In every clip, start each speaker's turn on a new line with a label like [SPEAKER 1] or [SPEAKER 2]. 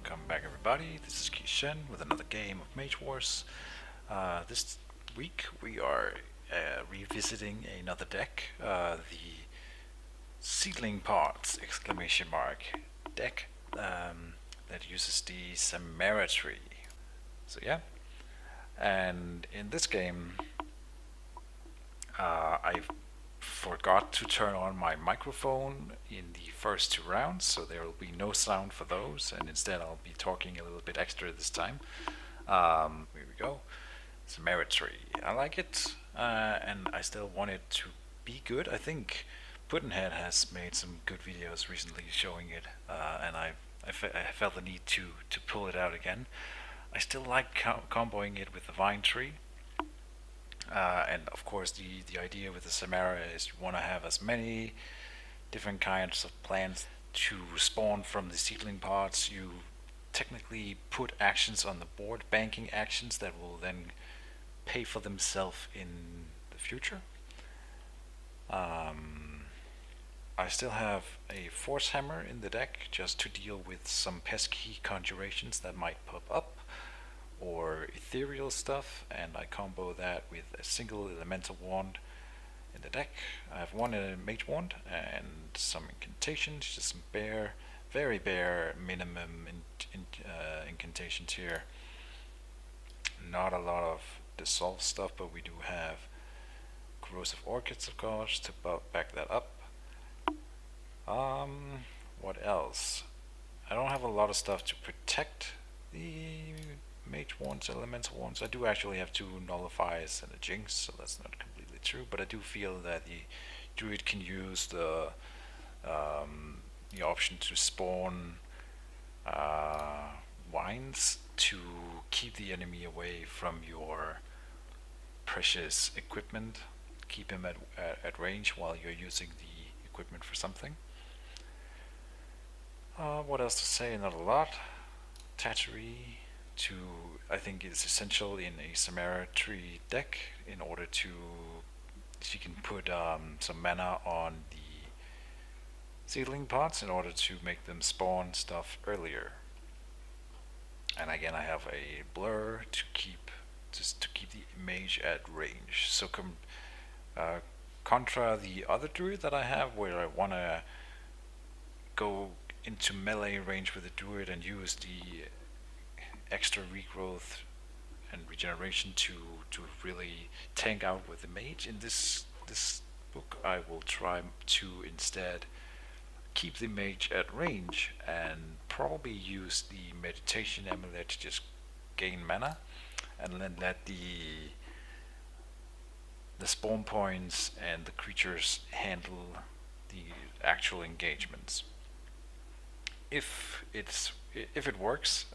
[SPEAKER 1] Welcome back, everybody. This is Kishen with another game of Mage Wars. This week we are revisiting another deck, the Seedling Pods exclamation mark deck that uses the Samara tree. So yeah, and in this game, I forgot to turn on my microphone in the first two rounds, so there will be no sound for those, and instead I'll be talking a little bit extra this time. Here we go. It's a merit tree. I like it, and I still want it to be good. I think Puddinhead has made some good videos recently showing it, and I felt the need to pull it out again. I still like comboing it with the vine tree. And of course, the idea with the Samara is you want to have as many different kinds of plants to spawn from the seedling pods. You technically put actions on the board, banking actions that will then pay for themselves in the future. I still have a Force Hammer in the deck just to deal with some pesky conjurations that might pop up, or ethereal stuff, and I combo that with a single elemental wand in the deck. I have one mage wand and some incantations, just some very bare minimum incantations here. Not a lot of dissolve stuff, but we do have corrosive orchids, of course, to back that up. What else? I don't have a lot of stuff to protect the mage wands, elemental wands. I do actually have 2 nullifiers and a jinx, so that's not completely true, but I do feel that the druid can use the option to spawn wines to keep the enemy away from your precious equipment, keep him at range while you're using the equipment for something. What else to say? Not a lot. Tattery I think is essential in a Samara tree deck in order to, if you can put some mana on the seedling pots in order to make them spawn stuff earlier. And again, I have a blur to keep the mage at range. So contra the other druid that I have, where I want to go into melee range with the druid and use the extra regrowth and regeneration to really tank out with the mage. In this book, I will try to instead keep the mage at range and probably use the meditation amulet to just gain mana, and then let the spawn points and the creatures handle the actual engagements. If it works,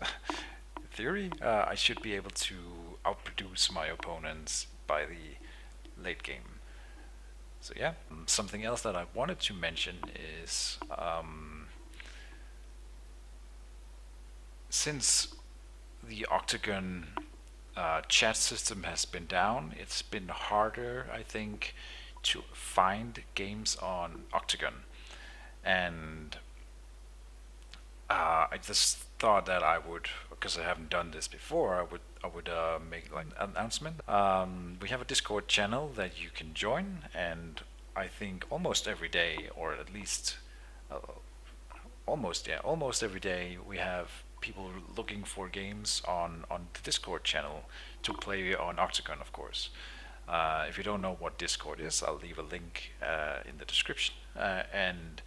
[SPEAKER 1] in theory, I should be able to outproduce my opponents by the late game. So yeah, something else that I wanted to mention is since the Octagon chat system has been down, it's been harder, I think, to find games on Octagon. And I just thought that I would, because I haven't done this before, I would make like an announcement. We have a Discord channel that you can join, and I think almost every day, or at least almost every day, we have people looking for games on the Discord channel to play on Octagon, of course. If you don't know what Discord is, I'll leave a link in the description, and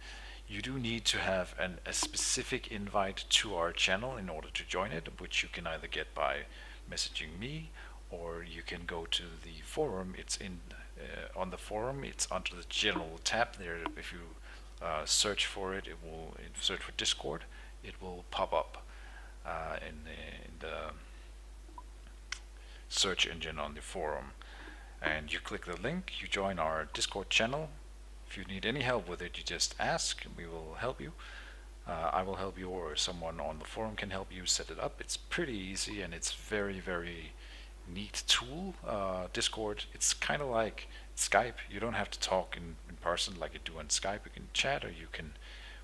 [SPEAKER 1] you do need to have a specific invite to our channel in order to join it, which you can either get by messaging me, or you can go to the forum. It's on the forum. It's under the general tab there. If you search for it, search for Discord. It will pop up in the search engine on the forum, and you click the link. You join our Discord channel. If you need any help with it, you just ask and we will help you. I will help you, or someone on the forum can help you set it up. It's pretty easy, and it's very, very neat tool. Discord, it's kind of like Skype. You don't have to talk in person like you do on Skype. You can chat, or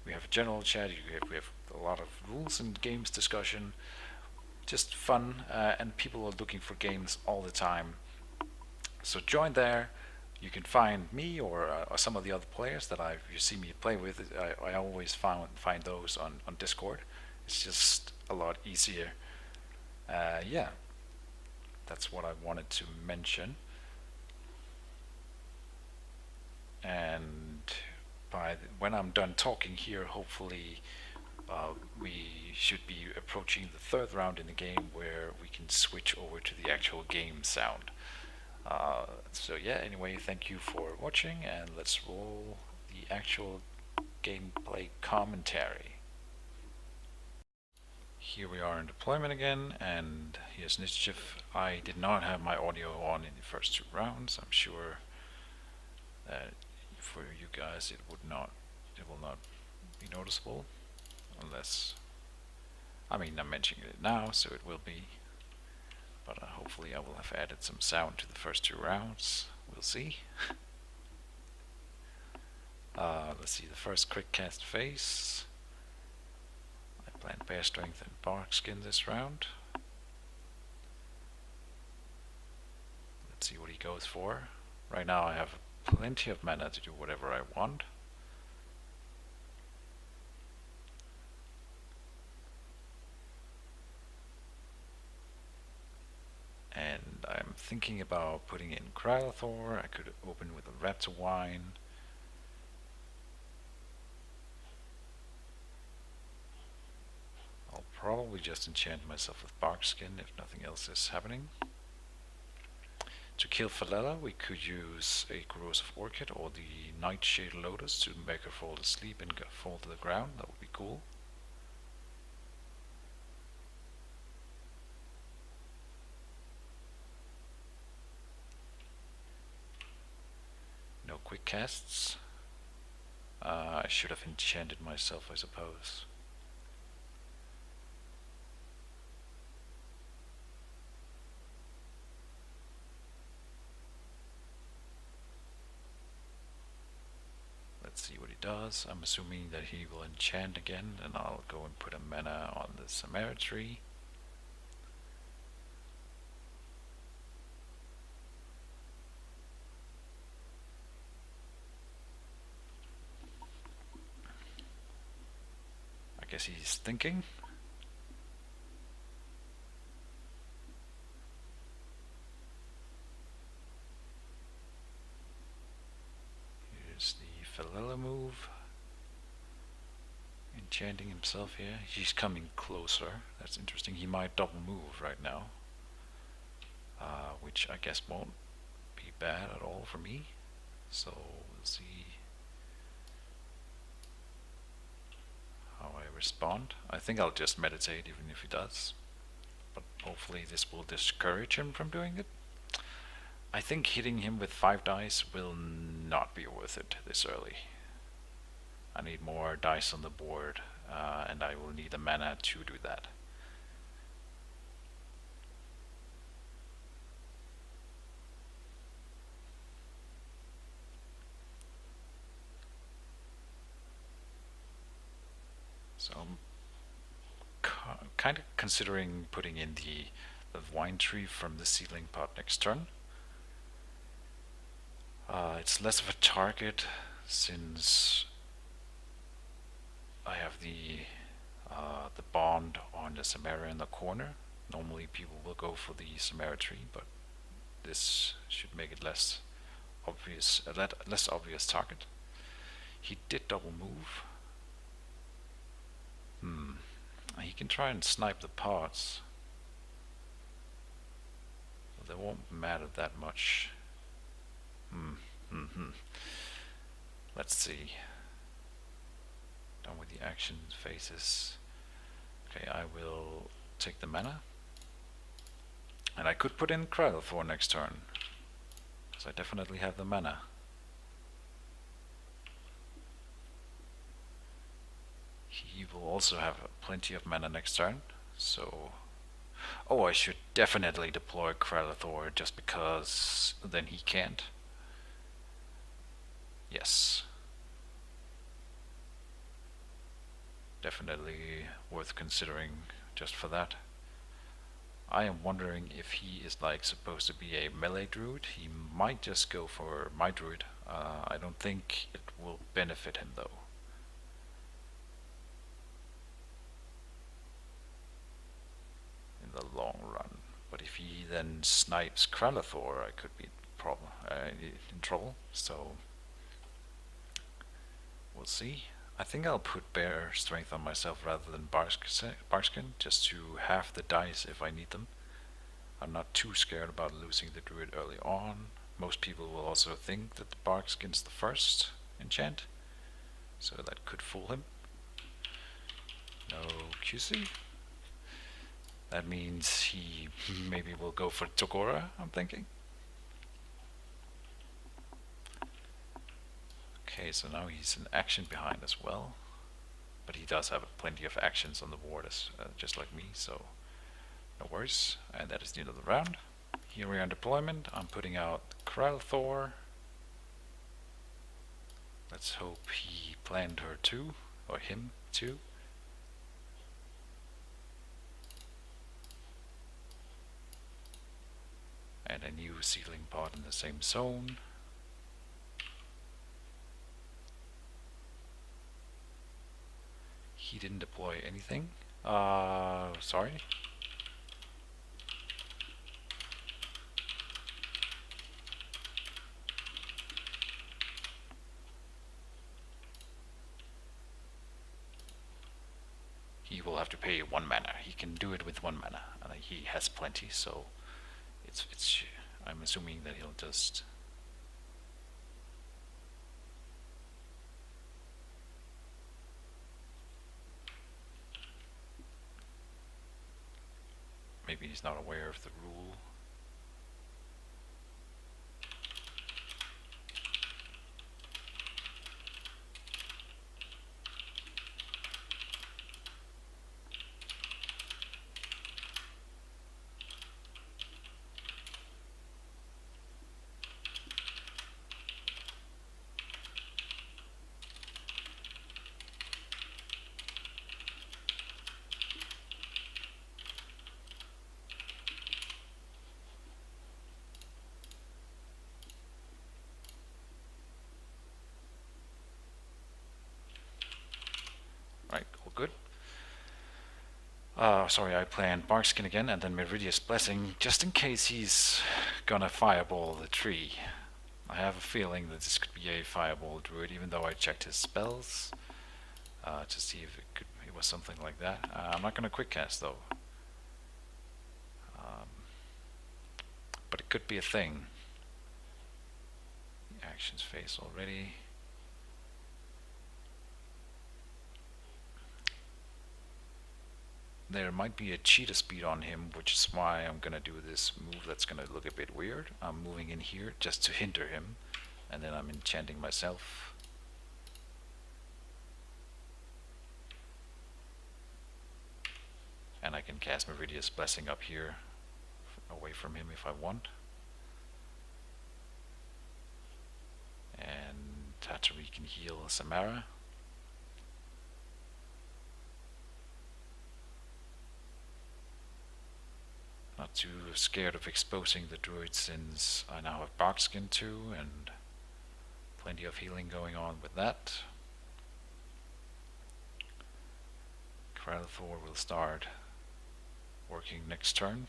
[SPEAKER 1] we have a general chat. We have a lot of rules and games discussion. Just fun, and people are looking for games all the time. So join there. You can find me or some of the other players that you see me play with. I always find those on Discord. It's just a lot easier. Yeah, that's what I wanted to mention. And when I'm done talking here, hopefully we should be approaching the third round in the game where we can switch over to the actual game sound. So yeah, anyway, thank you for watching, and let's roll the actual gameplay commentary. Here we are in deployment again, and here's Initiative. I did not have my audio on in the first 2 rounds. I'm sure that for you guys it will not be noticeable, unless, I mean, I'm mentioning it now, so it will be. But hopefully I will have added some sound to the first 2 rounds. We'll see. Let's see, the first quick cast phase. I plan Bear Strength and Bark Skin this round. Let's see what he goes for. Right now I have plenty of mana to do whatever I want. And I'm thinking about putting in Krylithor. I could open with a Raptor Wine. I'll probably just enchant myself with Barkskin if nothing else is happening. To kill Falella, we could use a Corrosive Orchid or the Nightshade Lotus to make her fall asleep and fall to the ground. That would be cool. No quick casts. I should have enchanted myself, I suppose. Let's see what he does. I'm assuming that he will enchant again, and I'll go and put a mana on the Samara tree. I guess he's thinking. Here's the Falella move. Enchanting himself here. He's coming closer. That's interesting. He might double move right now. Which I guess won't be bad at all for me. So we'll see how I respond. I think I'll just meditate even if he does. But hopefully this will discourage him from doing it. I think hitting him with 5 dice will not be worth it this early. I need more dice on the board, and I will need a mana to do that. So I'm kind of considering putting in the Wine Tree from the Seedling Pot next turn. It's less of a target since I have the bond on the Samara in the corner. Normally people will go for the Samara tree, but this should make it less obvious target. He did double move. He can try and snipe the parts. They won't matter that much. Let's see. Done with the action phases. Okay, I will take the mana. And I could put in Krylithor next turn, because I definitely have the mana. He will also have plenty of mana next turn, so... Oh, I should definitely deploy Krylithor just because then he can't. Yes. definitely worth considering just for that. I am wondering if he is like supposed to be a melee druid. He might just go for my druid. I don't think it will benefit him though. In the long run. But if he then snipes Kralathor, I could be in trouble. So we'll see. I think I'll put Bear Strength on myself rather than Barkskin, just to have the dice if I need them. I'm not too scared about losing the Druid early on. Most people will also think that the Barkskin's the first enchant, so that could fool him. No QC. That means he maybe will go for Togora, I'm thinking. Okay, so now he's an action behind as well. But he does have plenty of actions on the board, just like me, so no worries. And that is the end of the round. Here we are in deployment. I'm putting out Kralthor. Let's hope he planned her too, or him too. And a new sealing pod in the same zone. He didn't deploy anything. Sorry. He will have to pay 1 mana. He can do it with 1 mana. He has plenty, so I'm assuming that he'll just maybe he's not aware of the rule. Right, all good. Sorry, I planned Barkskin again and then Meredia's Blessing, just in case he's gonna fireball the tree. I have a feeling that this could be a fireball druid, even though I checked his spells to see if it was something like that. I'm not gonna quick cast though, but it could be a thing. The actions phase already. There might be a cheetah speed on him, which is why I'm gonna do this move that's gonna look a bit weird. I'm moving in here just to hinder him, and then I'm enchanting myself. And I can cast Meredia's Blessing up here, away from him if I want. And Tatari can heal Samara. Not too scared of exposing the druid since I now have Barkskin too, and plenty of healing going on with that. Kralthor will start working next turn.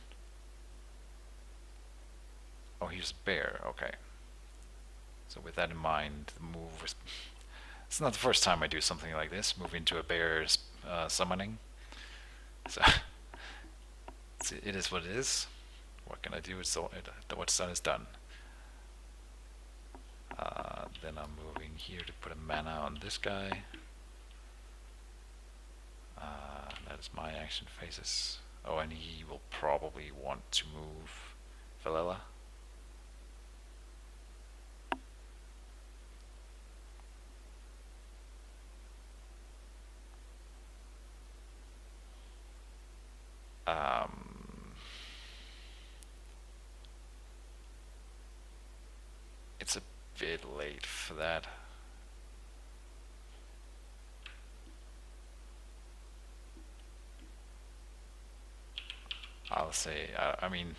[SPEAKER 1] Oh, he's a bear, okay. So with that in mind, the move was... It's not the first time I do something like this, move into a bear's summoning. So it is what it is. What can I do? What's done is done. Then I'm moving here to put a mana on this guy. That is my action phases. Oh, and he will probably want to move Valella. It's a bit late for that. I'll say, I mean,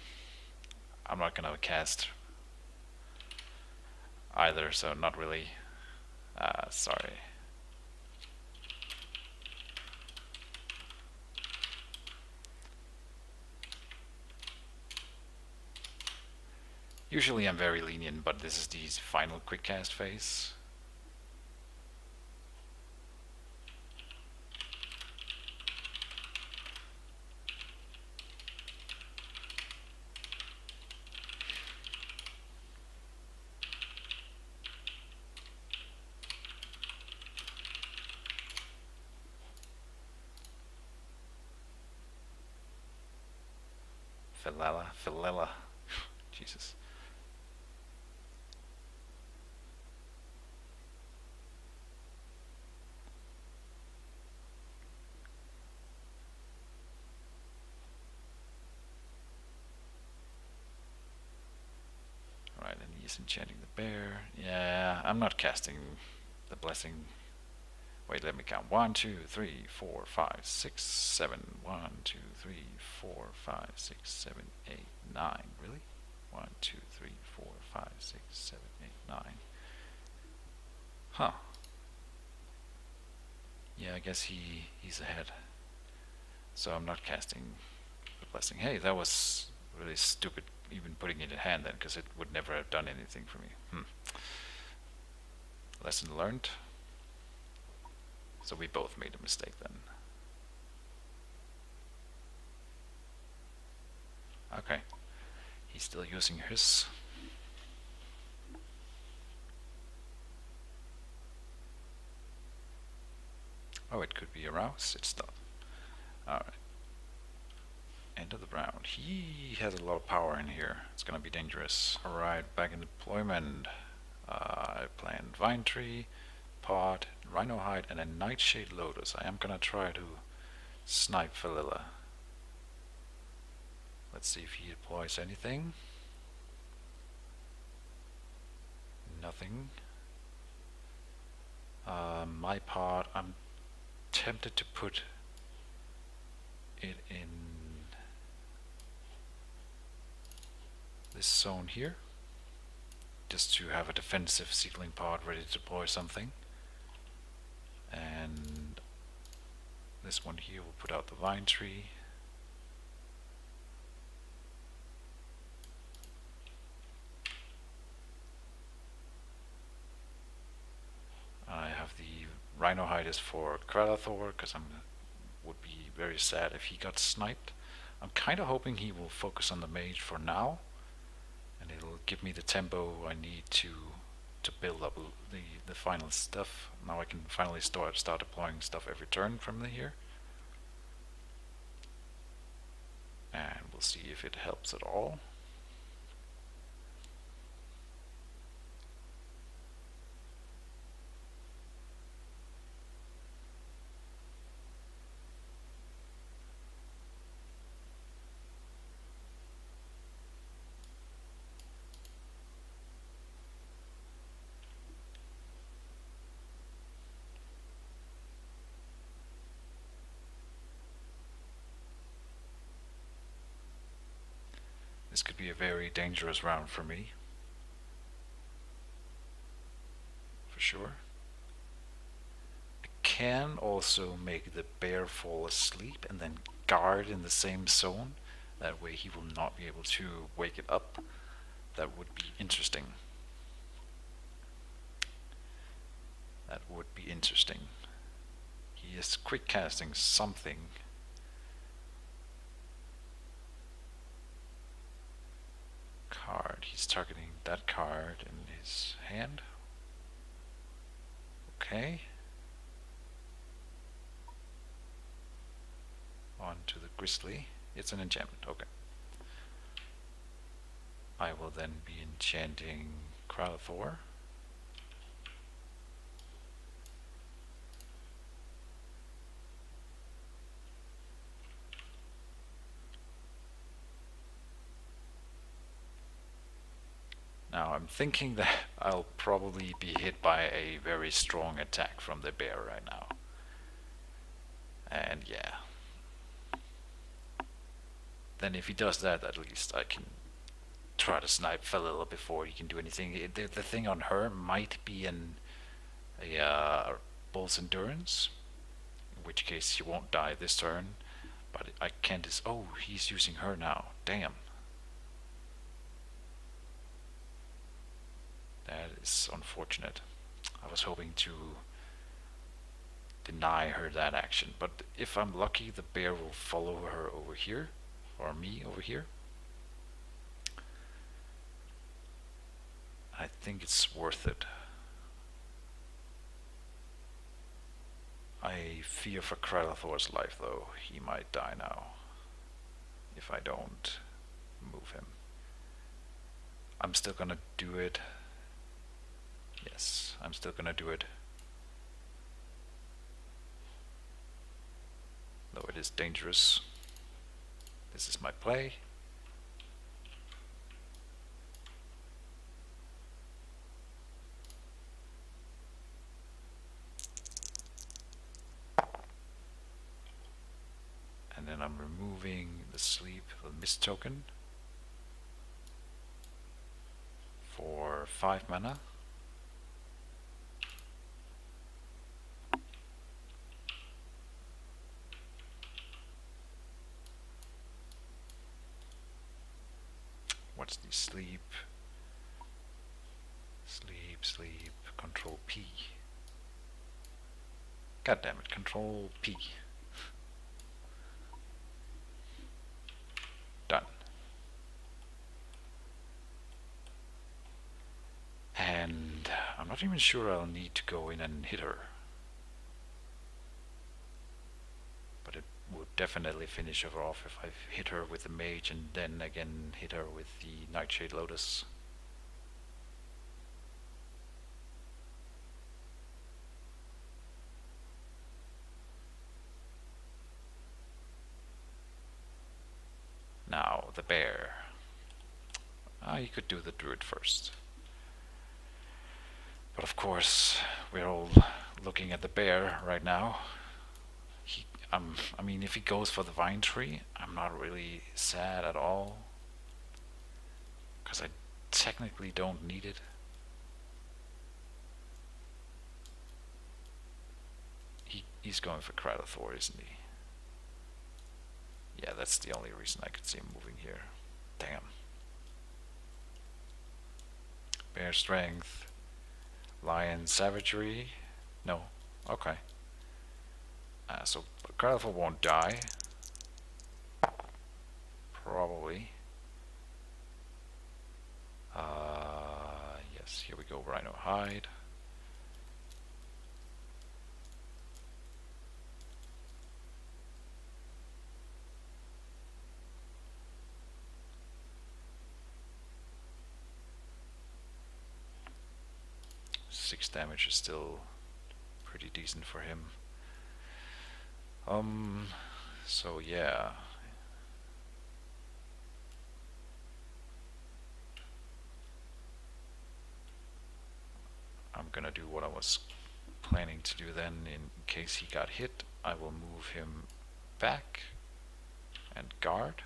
[SPEAKER 1] I'm not gonna cast either, so not really. Sorry. Usually I'm very lenient, but this is the final quick cast phase. Philella. Jesus. Alright, and he's enchanting the bear. Yeah, I'm not casting the blessing. Wait, let me count. 1, 2, 3, 4, 5, 6, 7. 1, 2, 3, 4, 5, 6, 7, 8, 9. Really? 1, 2, 3, 4, 5, 6, 7, 8, 9. Huh. Yeah, I guess he's ahead. So I'm not casting the blessing. Hey, that was really stupid even putting it in hand then, because it would never have done anything for me. Lesson learned. So we both made a mistake then. Okay. He's still using his. Oh, it could be a rouse. It's not. Alright. End of the round. He has a lot of power in here. It's gonna be dangerous. Alright, back in deployment. I planned Vine Tree, Pod, Rhino Hide, and a Nightshade Lotus. I am gonna try to snipe Phililla. Let's see if he deploys anything. Nothing. My part, I'm tempted to put it in this zone here, just to have a defensive seedling pod ready to deploy something. And this one here will put out the vine tree. I have the Rhino Hide is for Kralathor, because I would be very sad if he got sniped. I'm kind of hoping he will focus on the Mage for now, and it'll give me the tempo I need to build up the final stuff. Now I can finally start deploying stuff every turn from here. And we'll see if it helps at all. This could be a very dangerous round for me. For sure. I can also make the bear fall asleep and then guard in the same zone. That way he will not be able to wake it up. That would be interesting. That would be interesting. He is quick casting something. Card. He's targeting that card in his hand. Okay. On to the Grizzly. It's an enchantment. Okay. I will then be enchanting Kralathor. Now I'm thinking that I'll probably be hit by a very strong attack from the bear right now. And yeah.
[SPEAKER 2] then if he does that, at least I can try to snipe Falilla before he can do anything. The thing on her might be a Bull's Endurance, in which case she won't die this turn. But I can't just. Oh, he's using her now. Damn. That is unfortunate. I was hoping to deny her that action, but if I'm lucky, the bear will follow her over here, or me over here. I think it's worth it. I fear for Krylathor's life, though. He might die now if I don't move him. I'm still gonna do it. Yes, I'm still gonna do it. Though it is dangerous. This is my play. And then I'm removing the sleep, the mist token for 5 mana. What's the sleep? Sleep, control P. God damn it, control P. Done. And I'm not even sure I'll need to go in and hit her. But it would definitely finish her off if I hit her with the Mage and then again hit her with the Nightshade Lotus. Now, the bear. You could do the Druid first. But of course, we're all looking at the bear right now. I mean, if he goes for the Vine Tree, I'm not really sad at all. Because I technically don't need it. He's going for Krylathor, isn't he? Yeah, that's the only reason I could see him moving here. Damn. Bear Strength. Lion Savagery. No. Okay. So Krylathor won't die. Probably. Yes, here we go. Rhino Hide. Six damage is still pretty decent for him. So yeah. I'm gonna do what I was planning to do then. In case he got hit, I will move him back and guard.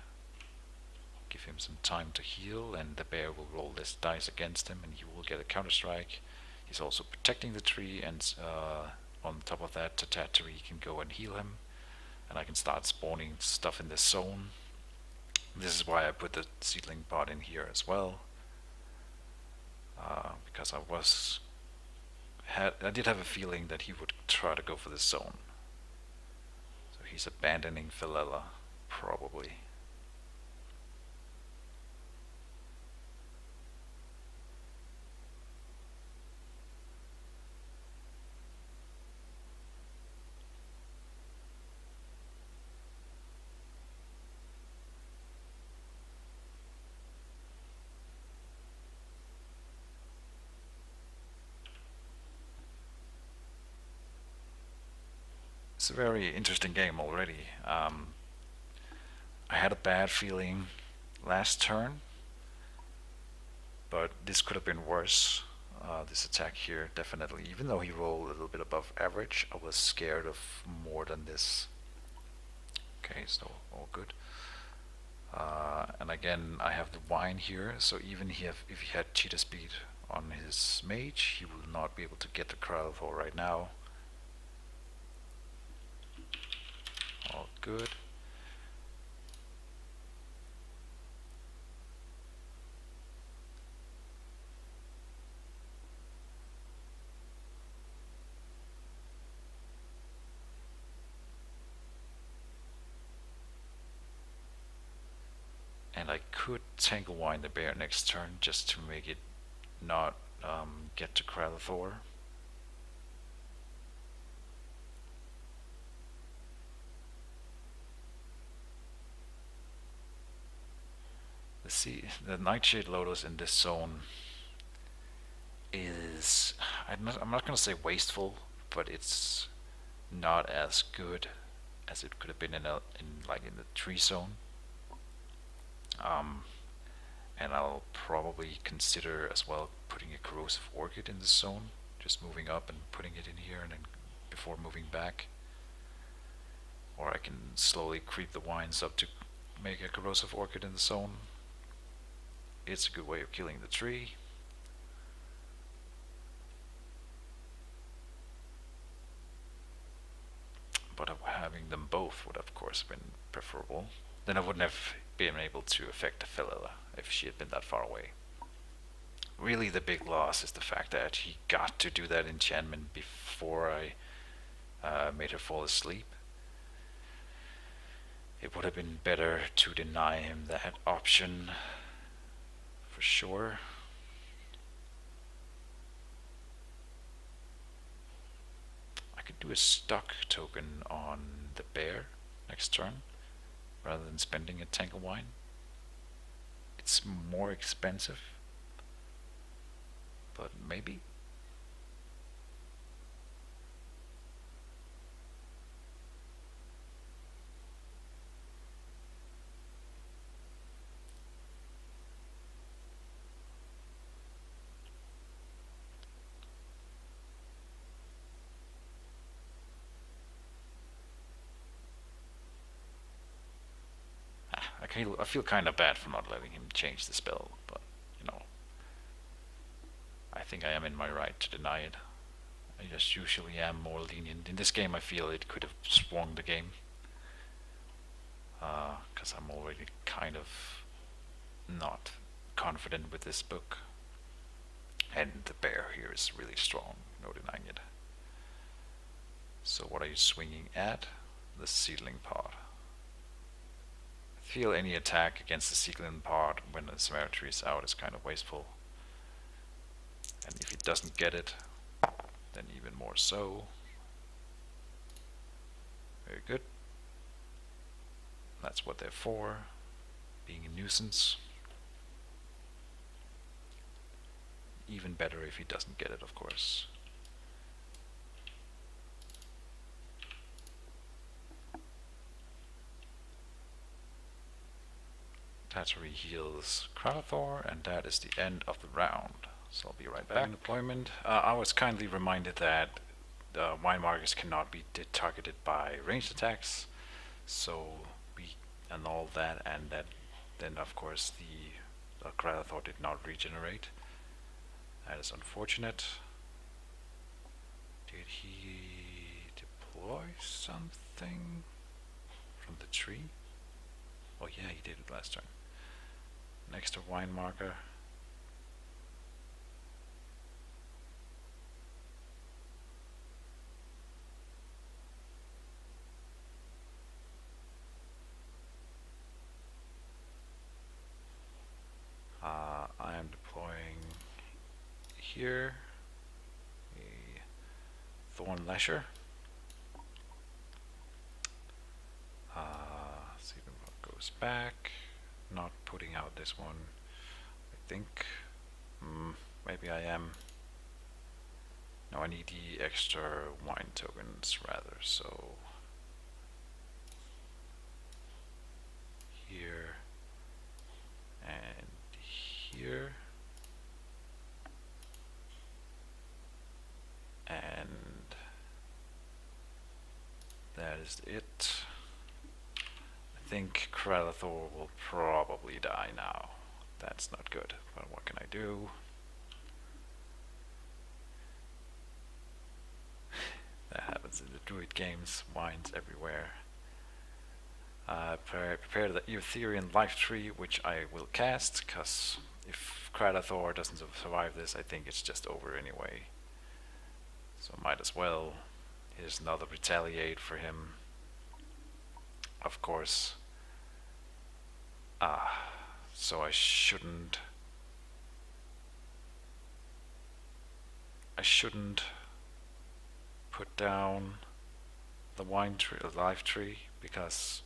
[SPEAKER 2] Give him some time to heal, and the bear will roll this dice against him and he will get a counter strike. He's also protecting the tree, and on top of that, Tatatari can go and heal him, and I can start spawning stuff in this zone. This is why I put the seedling pod in here as well, because I did have a feeling that he would try to go for this zone. So he's abandoning Falilla, probably. It's a very interesting game already. I had a bad feeling last turn, but this could have been worse. This attack here, definitely. Even though he rolled a little bit above average, I was scared of more than this. Okay, so all good. And again, I have the wine here, so even if he had cheetah speed on his mage, he will not be able to get the Kralthor right now. All good. And I could Tangle Wine the bear next turn just to make it not get to Kralthor. The Nightshade Lotus in this zone is, I'm not gonna say wasteful, but it's not as good as it could have been in the tree zone. And I'll probably consider as well putting a Corrosive Orchid in this zone, just moving up and putting it in here, and then before moving back. Or I can slowly creep the wines up to make a Corrosive Orchid in the zone. It's a good way of killing the tree. But having them both would of course have been preferable. Then I wouldn't have been able to affect Felila if she had been that far away. Really the big loss is the fact that he got to do that enchantment before I made her fall asleep. It would have been better to deny him that option, for sure. I could do a stock token on the bear next turn, rather than spending a tank of wine. It's more expensive, but maybe. I feel kind of bad for not letting him change the spell, but, you know, I think I am in my right to deny it. I just usually am more lenient. In this game I feel it could have swung the game, because I'm already kind of not confident with this book. And the bear here is really strong, no denying it. So what are you swinging at? The Seedling Pod. I feel any attack against the Seedling Pod when the Cemetery is out is kind of wasteful. And if he doesn't get it, then even more so. Very good. That's what they're for, being a nuisance. Even better if he doesn't get it, of course. Tattery heals Kralthor, and that is the end of the round. So I'll be right back. In deployment, I was kindly reminded that the wine markers cannot be targeted by ranged attacks, so we annul that, and that then of course the Kralthor did not regenerate. That is unfortunate. Did he deploy something from the tree? Oh yeah, he did it last turn. Next to wine marker. I am deploying here a Thorn Lasher. See what goes back. Not putting out this one, I think. Maybe I am. No, I need the extra wine tokens rather, so here and here, and that is it. I think Kralathor will probably die now. That's not good, but what can I do? That happens in the Druid games, wines everywhere. Prepare the Ethereal Life Tree, which I will cast, because if Kralathor doesn't survive this, I think it's just over anyway. So might as well. Here's another Retaliate for him. Of course. So I shouldn't put down the life tree, because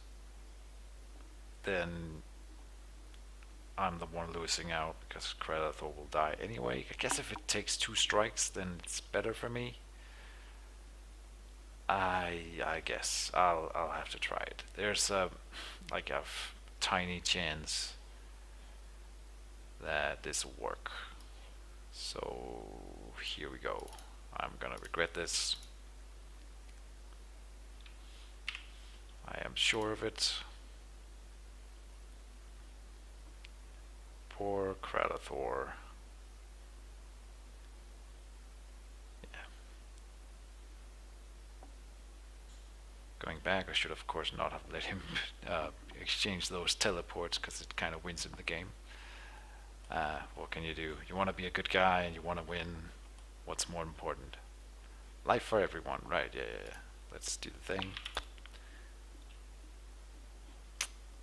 [SPEAKER 2] then I'm the one losing out, because Kralathor will die anyway. I guess if it takes 2 strikes, then it's better for me. I guess I'll have to try it. There's a tiny chance that this will work. So here we go. I'm gonna regret this. I am sure of it. Poor Kralathor. Yeah. Going back, I should of course not have let him exchange those teleports, because it kind of wins him the game. What can you do? You want to be a good guy and you want to win. What's more important? Life for everyone, right? Yeah. Let's do the thing.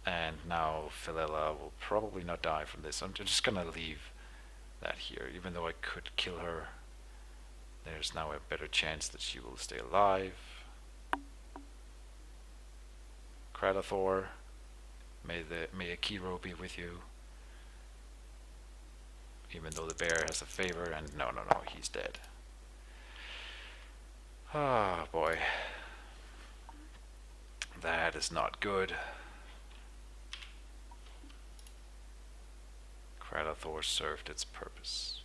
[SPEAKER 2] And now Philela will probably not die from this. I'm just gonna leave that here, even though I could kill her. There's now a better chance that she will stay alive. Kralathor, may Akiro be with you. Even though the bear has a favor, and no, he's dead. Ah, boy. That is not good. Kralathor served its purpose.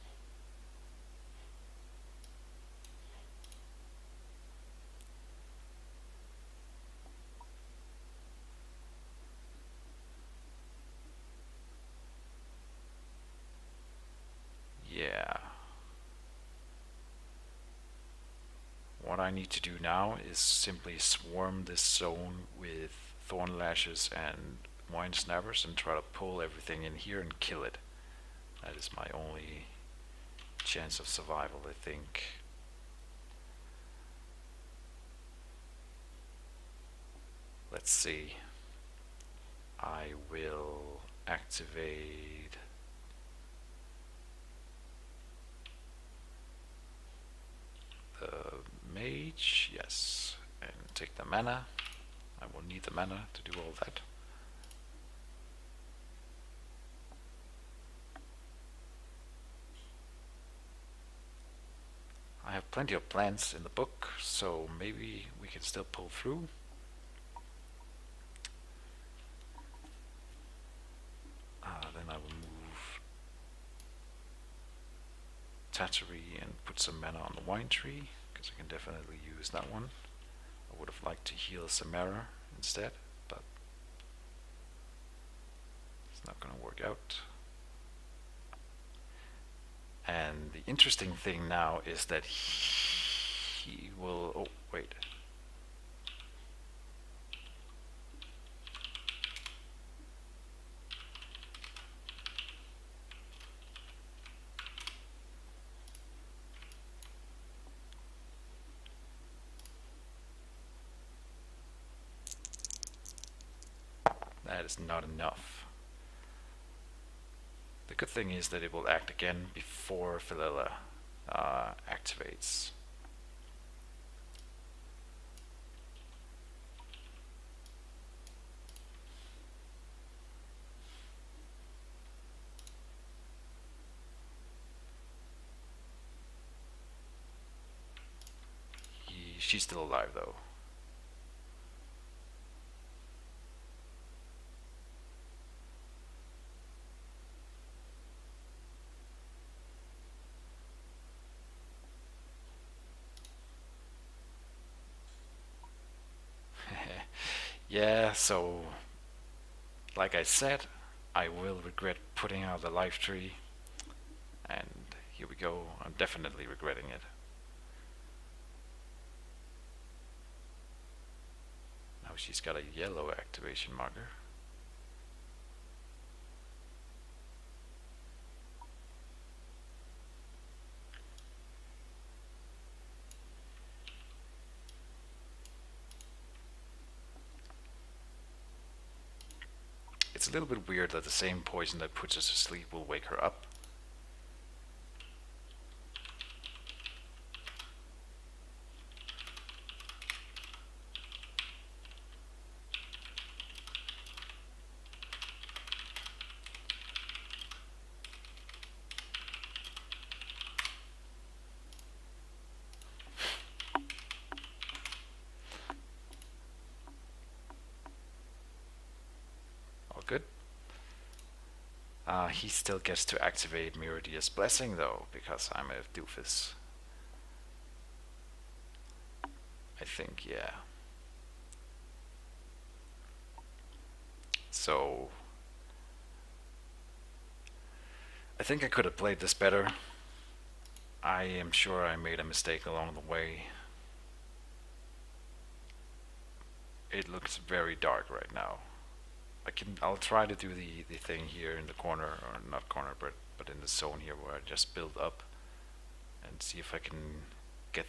[SPEAKER 2] Yeah. What I need to do now is simply swarm this zone with thorn lashes and wine snappers and try to pull everything in here and kill it. That is my only chance of survival, I think. Let's see. I will activate the Mage, yes, and take the mana. I will need the mana to do all that. I have plenty of plants in the book, so maybe we can still pull through. Then I will move Tattery and put some mana on the wine tree, because I can definitely use that one. I would have liked to heal Samara instead, but it's not going to work out. And the interesting thing now is that he will... Oh, wait. That is not enough. The good thing is that it will act again before Philela activates. She's still alive though. Yeah, so
[SPEAKER 1] like I said, I will regret putting out the life tree. And here we go. I'm definitely regretting it. Now she's got a yellow activation marker. It's a little bit weird that the same poison that puts us to sleep will wake her up. All good. He still gets to activate Meredia's blessing though, because I'm a doofus. I think, yeah. So I think I could have played this better. I am sure I made a mistake along the way. It looks very dark right now. I'll try to do the thing here in the corner, or not corner, but in the zone here where I just build up and see if I can get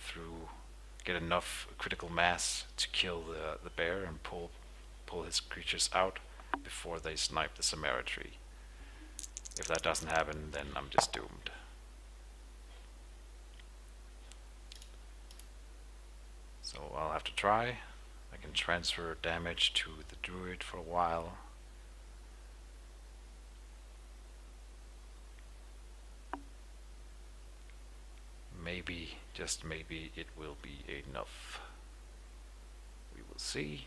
[SPEAKER 1] enough critical mass to kill the bear and pull his creatures out before they snipe the Samara tree. If that doesn't happen, then I'm just doomed. So I'll have to try. I can transfer damage to the Druid for a while. Maybe, just maybe, it will be enough. We will see.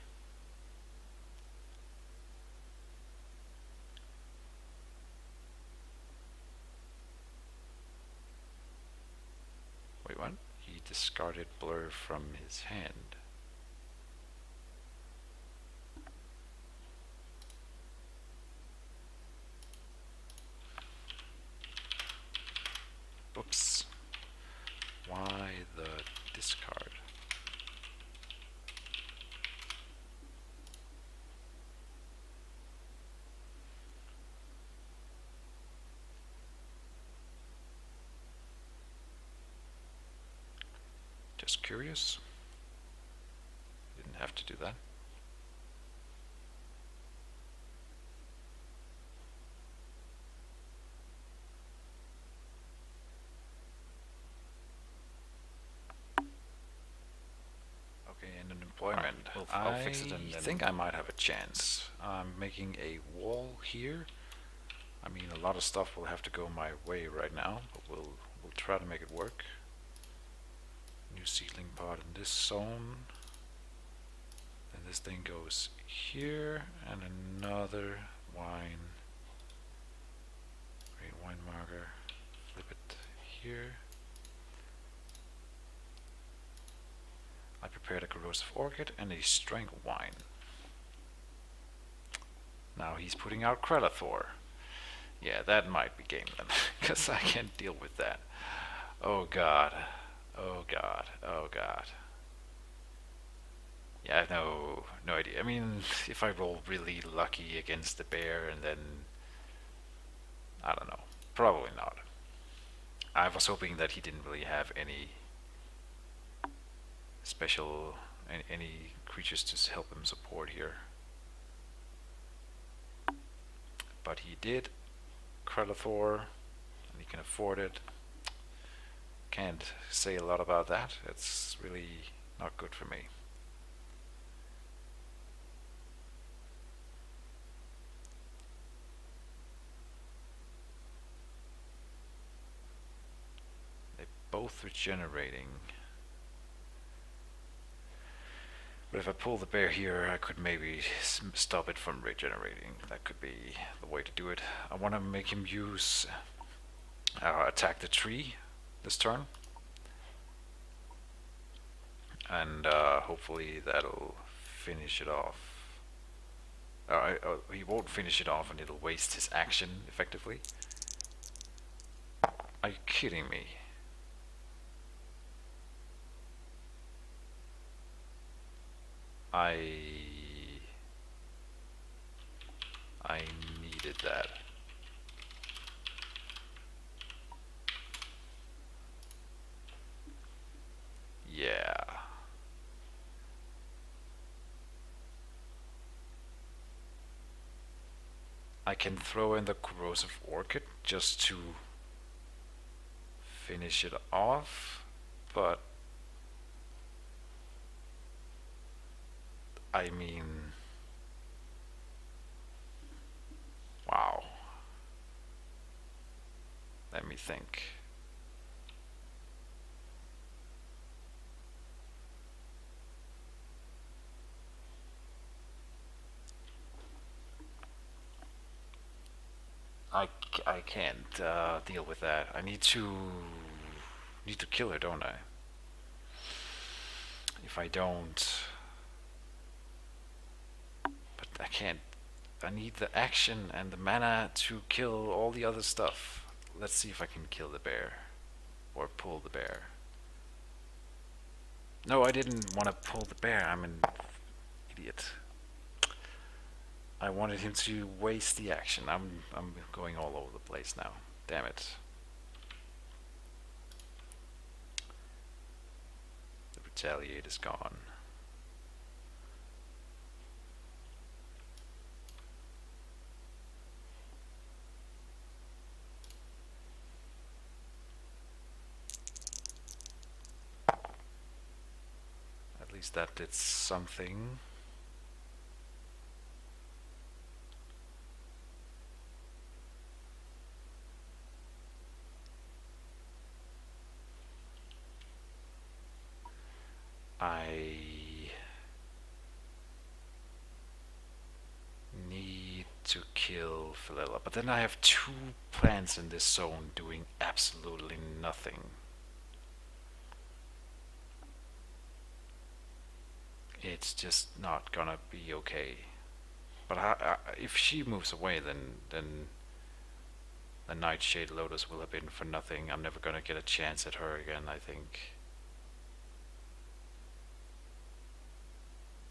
[SPEAKER 1] Wait, what? He discarded Blur from his hand. Oops. Why the discard? Just curious. Didn't have to do that. Employment. I'll fix it and then think I might have a chance. I'm making a wall here. I mean, a lot of stuff will have to go my way right now, but we'll try to make it work. New seedling pod in this zone. Then this thing goes here, and another wine. Great wine marker. Flip it here. I prepared a corrosive orchid and a strength wine. Now he's putting out Krelathor. Yeah, that might be game then, because I can't deal with that. Oh god. Oh god. Oh god. Yeah, I have no idea. I mean, if I roll really lucky against the bear and then... I don't know. Probably not. I was hoping that he didn't really have any special any creatures to help him support here, but he did. Krelathor, and he can afford it. Can't say a lot about that. It's really not good for me. They're both regenerating. But if I pull the bear here, I could maybe stop it from regenerating. That could be the way to do it. I want to make him use attack the tree this turn, and hopefully that'll finish it off. he won't finish it off and it'll waste his action effectively. Are you kidding me? I needed that. Yeah. I can throw in the corrosive orchid just to finish it off, but I mean, wow. Let me think. I can't deal with that. I need to kill her, don't I? If I don't, but I can't. I need the action and the mana to kill all the other stuff. Let's see if I can kill the bear or pull the bear. No, I didn't want to pull the bear. I'm an idiot. I wanted him to waste the action. I'm going all over the place now. Damn it. The retaliate is gone. At least that did something. I need to kill Philella, but then I have 2 plants in this zone doing absolutely nothing. It's just not gonna be okay. But if she moves away, then the Nightshade Lotus will have been for nothing. I'm never gonna get a chance at her again, I think.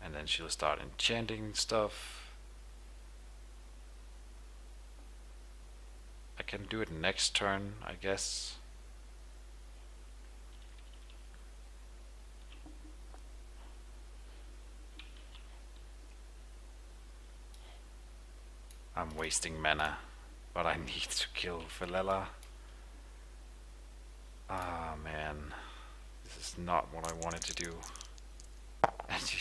[SPEAKER 1] And then she'll start enchanting stuff. I can do it next turn, I guess. I'm wasting mana, but I need to kill Philella. Ah, man. This is not what I wanted to do. And she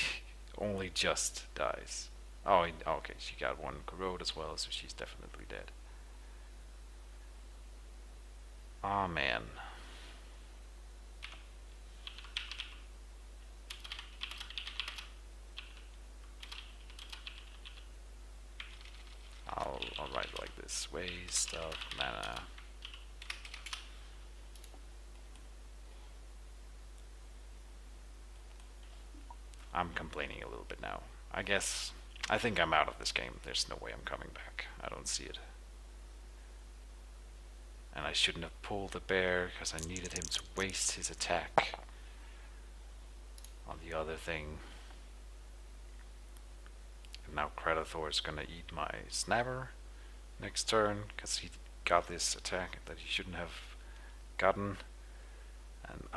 [SPEAKER 1] only just dies. Oh, okay, she got 1 corrode as well, so she's definitely dead. Ah, man. I'll write it like this. Waste of mana. I'm complaining a little bit now. I think I'm out of this game. There's no way I'm coming back. I don't see it. And I shouldn't have pulled the bear because I needed him to waste his attack on the other thing. And now Creditor is gonna eat my Snapper next turn because he got this attack that he shouldn't have gotten. And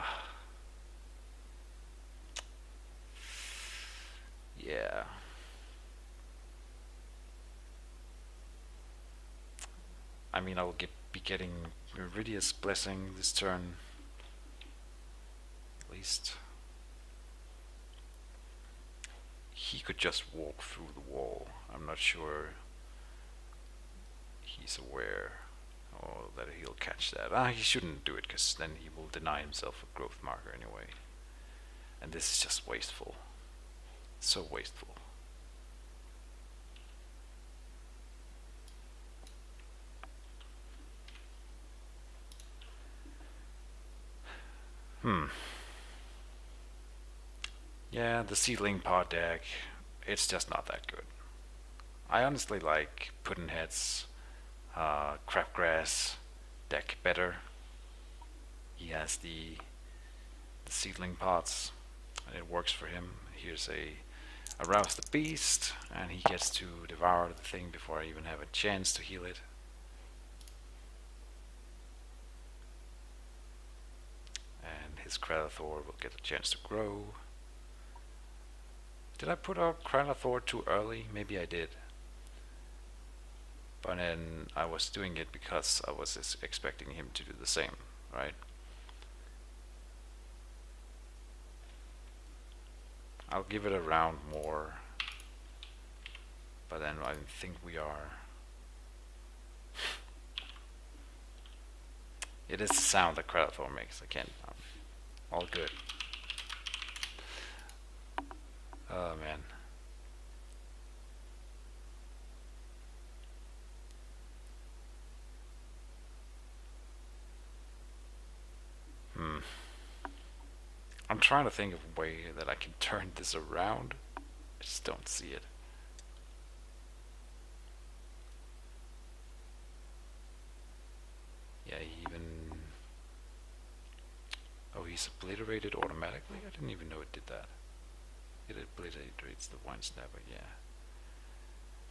[SPEAKER 1] yeah. I mean, I will be getting Meredia's Blessing this turn. At least. He could just walk through the wall. I'm not sure he's aware or that he'll catch that. He shouldn't do it because then he will deny himself a growth marker anyway. And this is just wasteful. So wasteful. Yeah, the Seedling Pod deck, it's just not that good. I honestly like Puddinhead's crabgrass deck better. He has the seedling pots, and it works for him. Here's a arouse the beast, and he gets to devour the thing before I even have a chance to heal it. And his Kralathor will get a chance to grow. Did I put out Kralathor too early? Maybe I did. But then I was doing it because I was expecting him to do the same, right? I'll give it a round more. But then I think we are... It is the sound that Kralathor makes. I can't... all good. Oh man. I'm trying to think of a way that I can turn this around. I just don't see it. Yeah, he even... Oh, he's obliterated automatically? I didn't even know it did that. It obliterates the one snapper,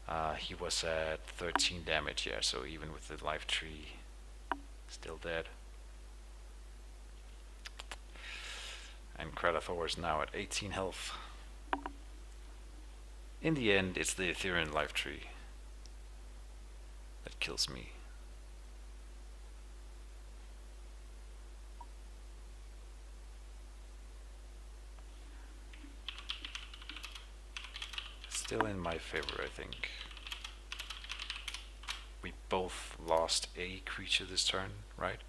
[SPEAKER 1] yeah. He was at 13 damage, yeah, so even with the life tree, still dead. And Kralathor is now at 18 health. In the end, it's the Ethereal life tree that kills me. Still in my favor, I think. We both lost a creature this turn, right?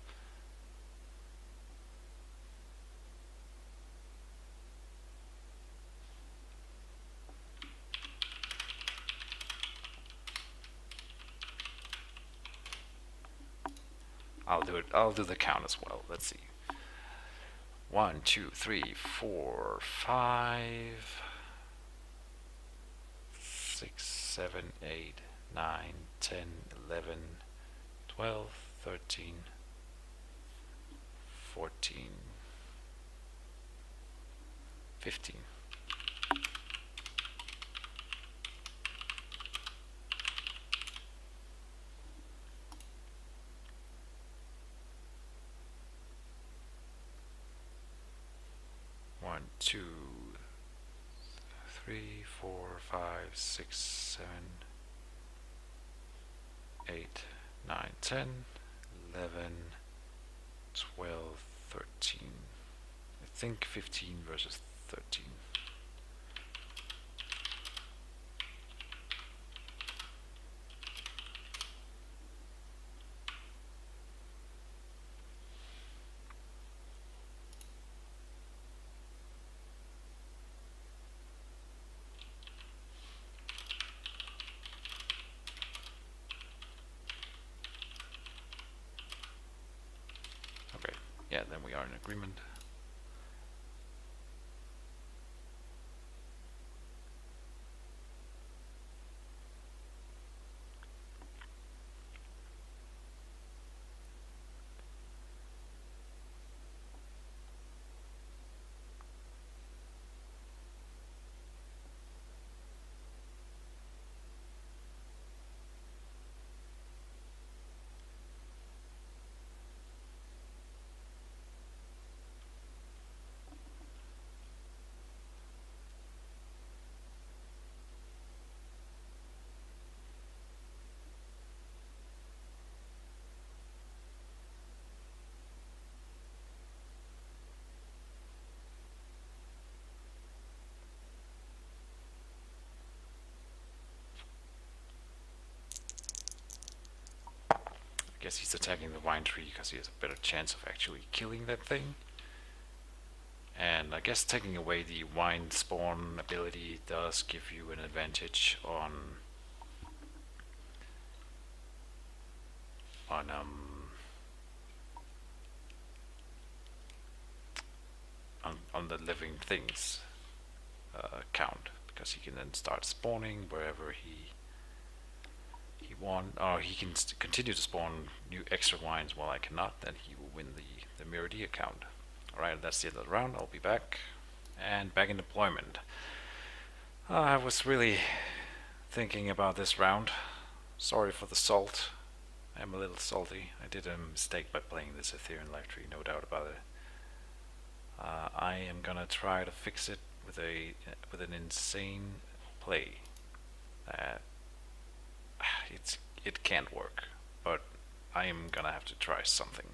[SPEAKER 1] I'll do the count as well. Let's see. 1, 2, 3, 4, 5, 6, 7, 8, 9, 10, 11, 12, 13, 14, 15. One, two, 3, 4, 5, 6, 7, 8, 9, 10, 11, 12, 13. I think 15 versus 13. Okay, yeah, then we are in agreement. I guess he's attacking the vine tree because he has a better chance of actually killing that thing. And I guess taking away the wine spawn ability does give you an advantage on on the living things count, because he can then start spawning wherever he
[SPEAKER 2] wand, or he can continue to spawn new extra wines while I cannot, then he will win the Meredia account. Alright, that's the end of the round. I'll be back. And back in deployment. I was really thinking about this round. Sorry for the salt. I'm a little salty. I did a mistake by playing this Ethereum Life Tree, no doubt about it. I am gonna try to fix it with an insane play. It can't work, but I am gonna have to try something.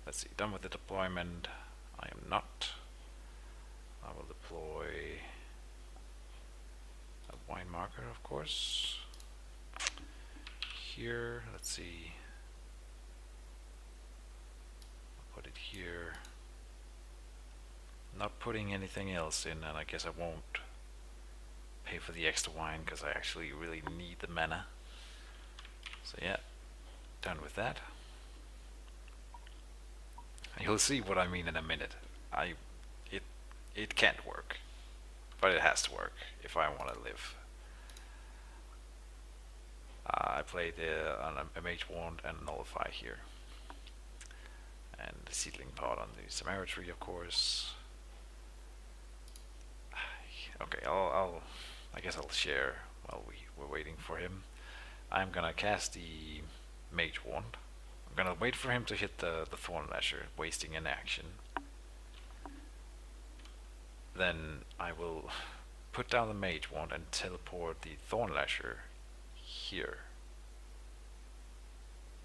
[SPEAKER 2] Let's see, done with the deployment. I am not. I will deploy a wine marker, of course. Here, let's see. I'll put it here. Not putting anything else in, and I guess I won't pay for the extra wine because I actually really need the mana. So yeah, done with that. You'll see what I mean in a minute. It can't work, but it has to work if I want to live. I played on a Mage Wand and Nullify here, and the Seedling Pod on the Samara Tree, of course. Okay, I guess I'll share while we're waiting for him. I'm gonna cast the Mage Wand. I'm gonna wait for him to hit the Thorn Lasher, wasting an action. Then I will put down the Mage Wand and teleport the Thorn Lasher here.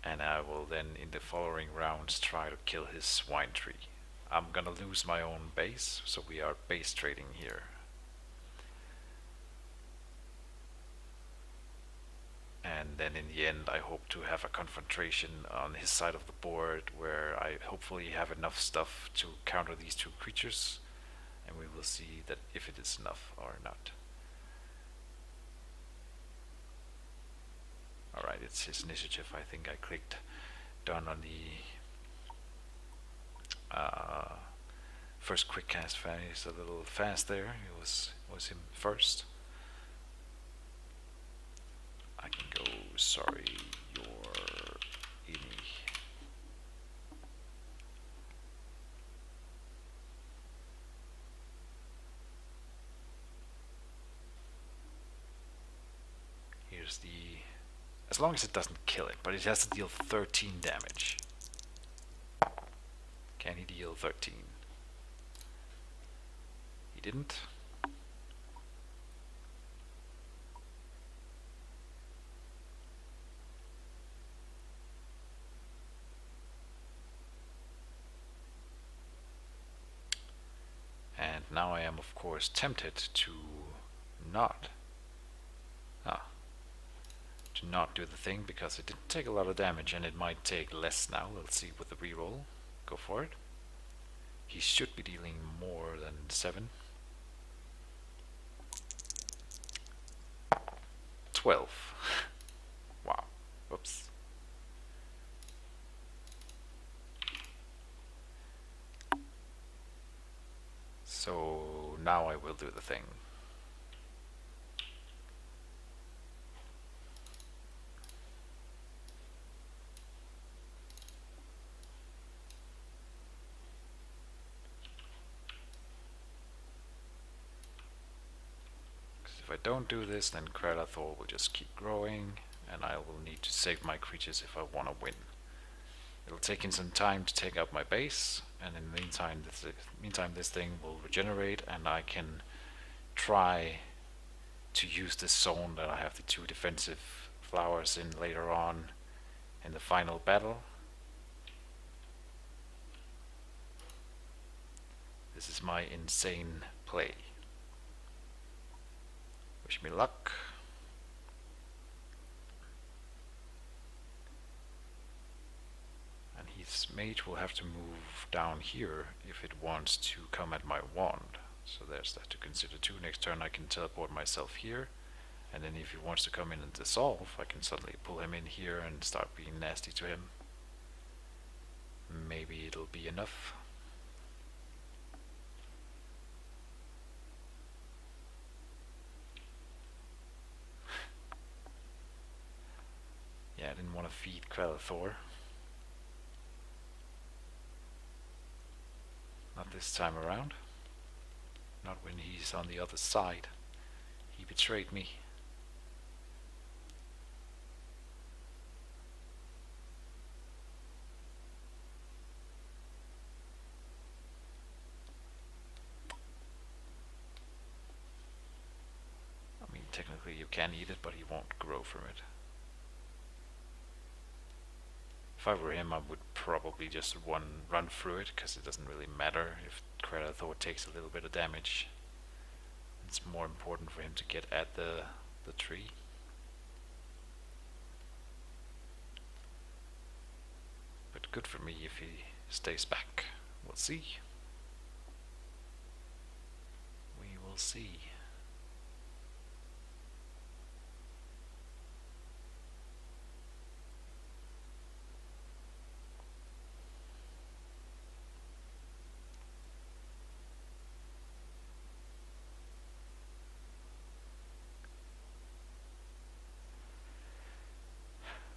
[SPEAKER 2] And I will then, in the following rounds, try to kill his Swine Tree. I'm gonna lose my own base, so we are base trading here. And then in the end I hope to have a confrontation on his side of the board where I hopefully have enough stuff to counter these two creatures, and we will see that if it is enough or not. Alright, it's his initiative. I think I clicked done on the first quick cast phase a little fast there. It was him first. I can go, sorry, you're any. Here's the, as long as it doesn't kill it, but it has to deal 13 damage. Can he deal 13? He didn't. And now I am, of course, tempted to not do the thing because it didn't take a lot of damage, and it might take less now. Let's see with the reroll. Go for it. He should be dealing more than 7. 12. Wow. Whoops. So now I will do the thing. If I don't do this, then Kralathor will just keep growing, and I will need to save my creatures if I want to win. It'll take in some time to take out my base, and in the meantime this thing will regenerate, and I can try to use this zone that I have the 2 defensive flowers in later on in the final battle. This is my insane play. Wish me luck. And his mage will have to move down here if it wants to come at my wand. So there's that to consider too. Next turn I can teleport myself here, and then if he wants to come in and dissolve, I can suddenly pull him in here and start being nasty to him. Maybe it'll be enough. Yeah, I didn't want to feed Quellathor. Not this time around. Not when he's on the other side. He betrayed me. I mean, technically you can eat it, but he won't grow from it. If I were him, I would probably just run through it, because it doesn't really matter if Creditor takes a little bit of damage. It's more important for him to get at the tree. But good for me if he stays back. We'll see. We will see.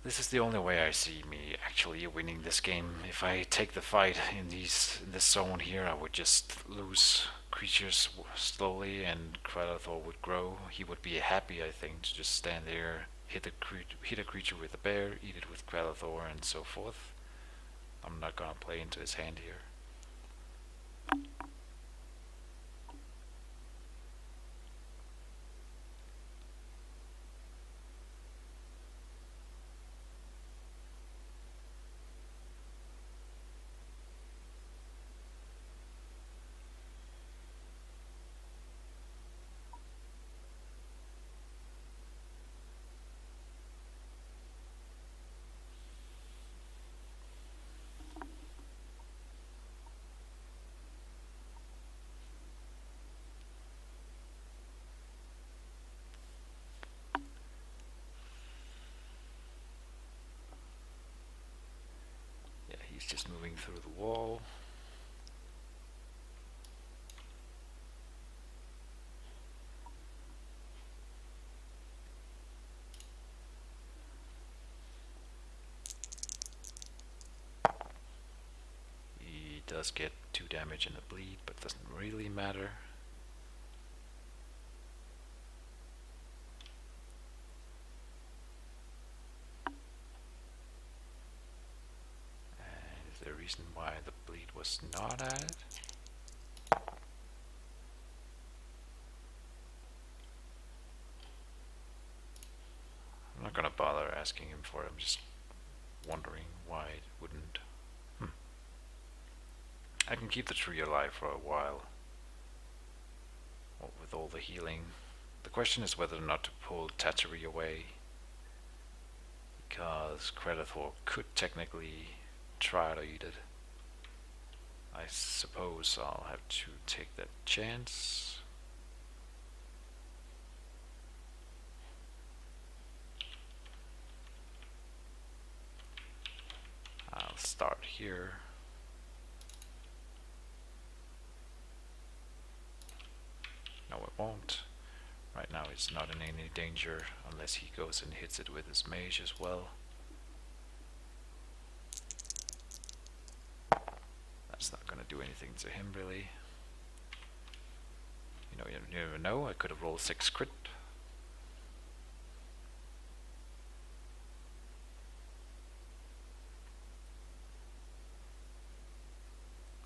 [SPEAKER 2] This is the only way I see me actually winning this game. If I take the fight in this zone here, I would just lose creatures slowly, and Kralathor would grow. He would be happy, I think, to just stand there, hit a creature with a bear, eat it with Kralathor, and so forth. I'm not gonna play into his hand here. Yeah, he's just moving through the wall. He does get 2 damage and a bleed, but doesn't really matter. And is there a reason why the bleed was not added? I'm not gonna bother asking him for it. I'm just wondering why it wouldn't. I can keep the tree alive for a while with all the healing. The question is whether or not to pull Tattery away, because Creditor could technically try to eat it. I suppose I'll have to take that chance. I'll start here. No, it won't. Right now it's not in any danger unless he goes and hits it with his Mage as well. That's not gonna do anything to him really. You never know, I could have rolled 6 crit.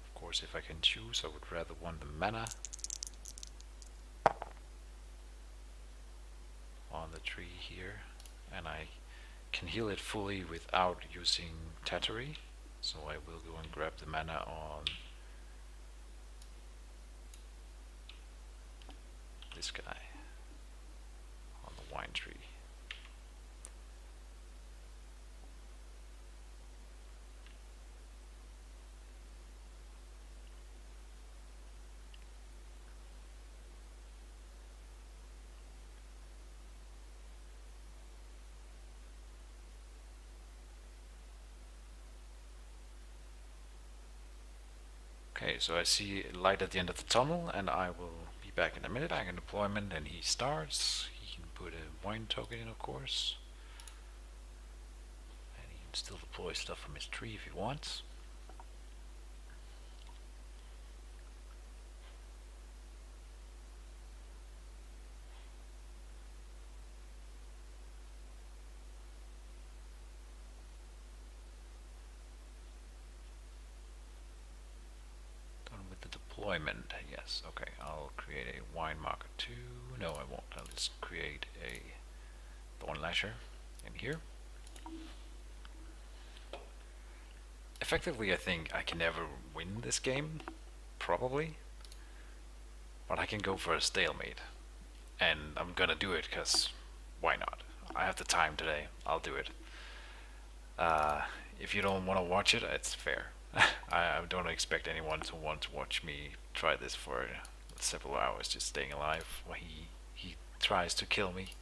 [SPEAKER 2] Of course, if I can choose, I would rather want the mana on the tree here, and I can heal it fully without using Tattery, so I will go and grab the mana on this guy, on the wine tree. Okay, so I see light at the end of the tunnel, and I will be back in a minute. Back in deployment, and he starts. He can put a wine token in, of course. still deploy stuff from his tree if he wants. Done with the deployment. Yes, okay. I'll create a wine marker 2. No, I won't. I'll just create a thorn lasher in here. Effectively, I think I can never win this game, probably, but I can go for a stalemate, and I'm gonna do it because why not? I have the time today. I'll do it. If you don't want to watch it, it's fair. I don't expect anyone to want to watch me try this for several hours, just staying alive while he tries to kill me.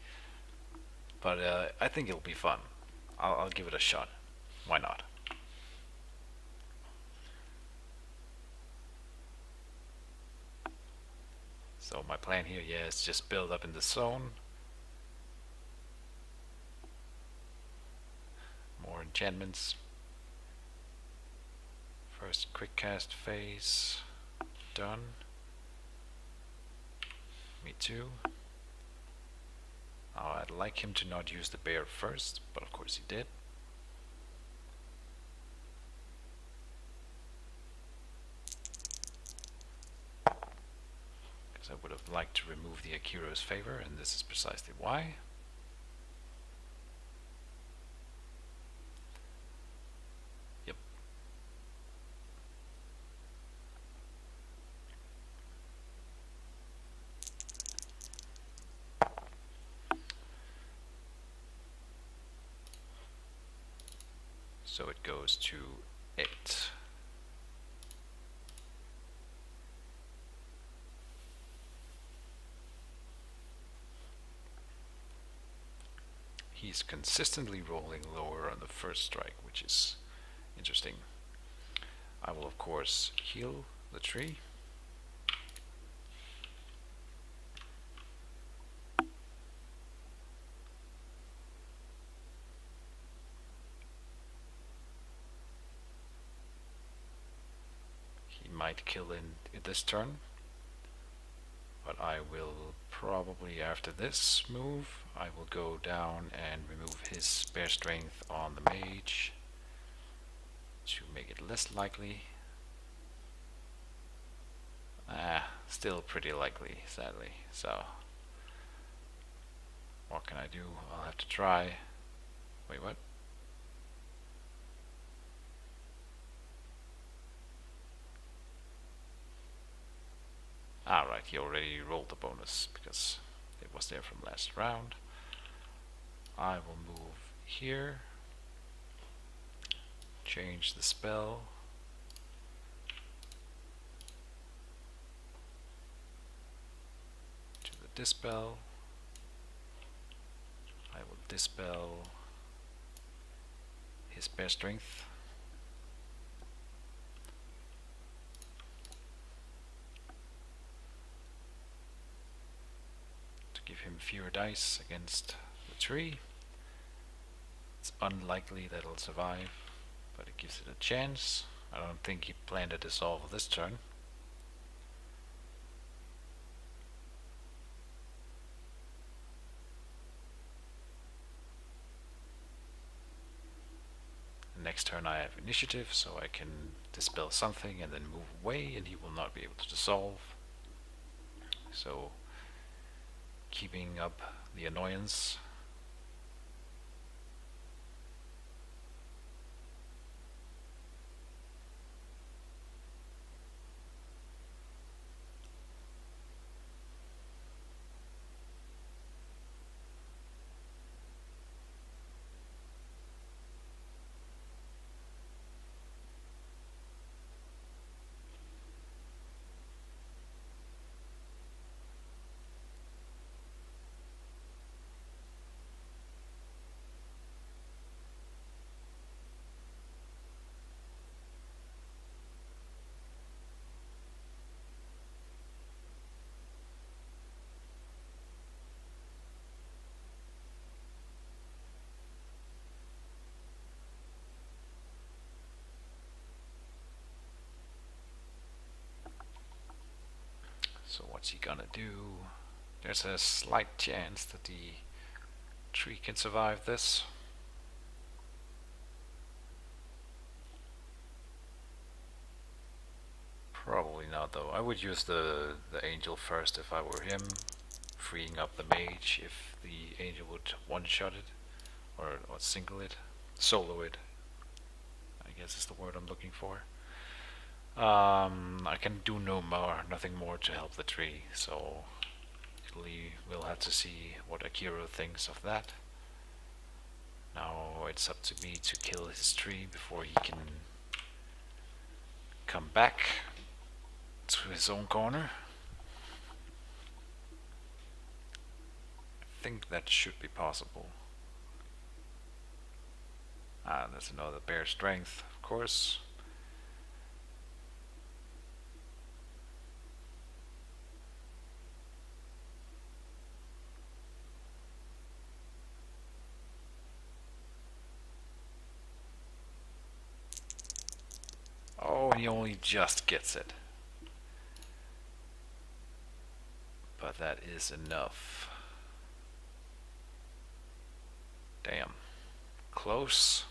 [SPEAKER 2] But I think it'll be fun. I'll give it a shot. Why not? So my plan here, yeah, is just build up in the zone. More enchantments. First quick cast phase done. Me too. Now I'd like him to not use the bear first, but of course he did. Because I would have liked to remove the Akiro's favor, and this is precisely why. Yep. So it goes to 8. He's consistently rolling lower on the first strike, which is interesting. I will of course heal the tree. He might kill in this turn, but I will probably, after this move, I will go down and remove his spare strength on the mage to make it less likely. Still pretty likely, sadly. So, what can I do? I'll have to try. Wait, what? Alright, he already rolled the bonus because it was there from last round. I will move here, change the spell, to the dispel. I will dispel his bear strength. To give him fewer dice against the tree. It's unlikely that it'll survive, but it gives it a chance. I don't think he planned to dissolve this turn. Next turn I have initiative, so I can dispel something and then move away, and he will not be able to dissolve. So, keeping up the annoyance. What's he gonna do? There's a slight chance that the tree can survive this. Probably not though. I would use the angel first if I were him, freeing up the mage if the angel would one-shot it, or single it, solo it, I guess is the word I'm looking for. I can do nothing more to help the tree, so we'll have to see what Akira thinks of that. Now it's up to me to kill his tree before he can come back to his own corner. I think that should be possible. There's another bear strength, of course. Oh, he only just gets it. But that is enough. Damn. Close.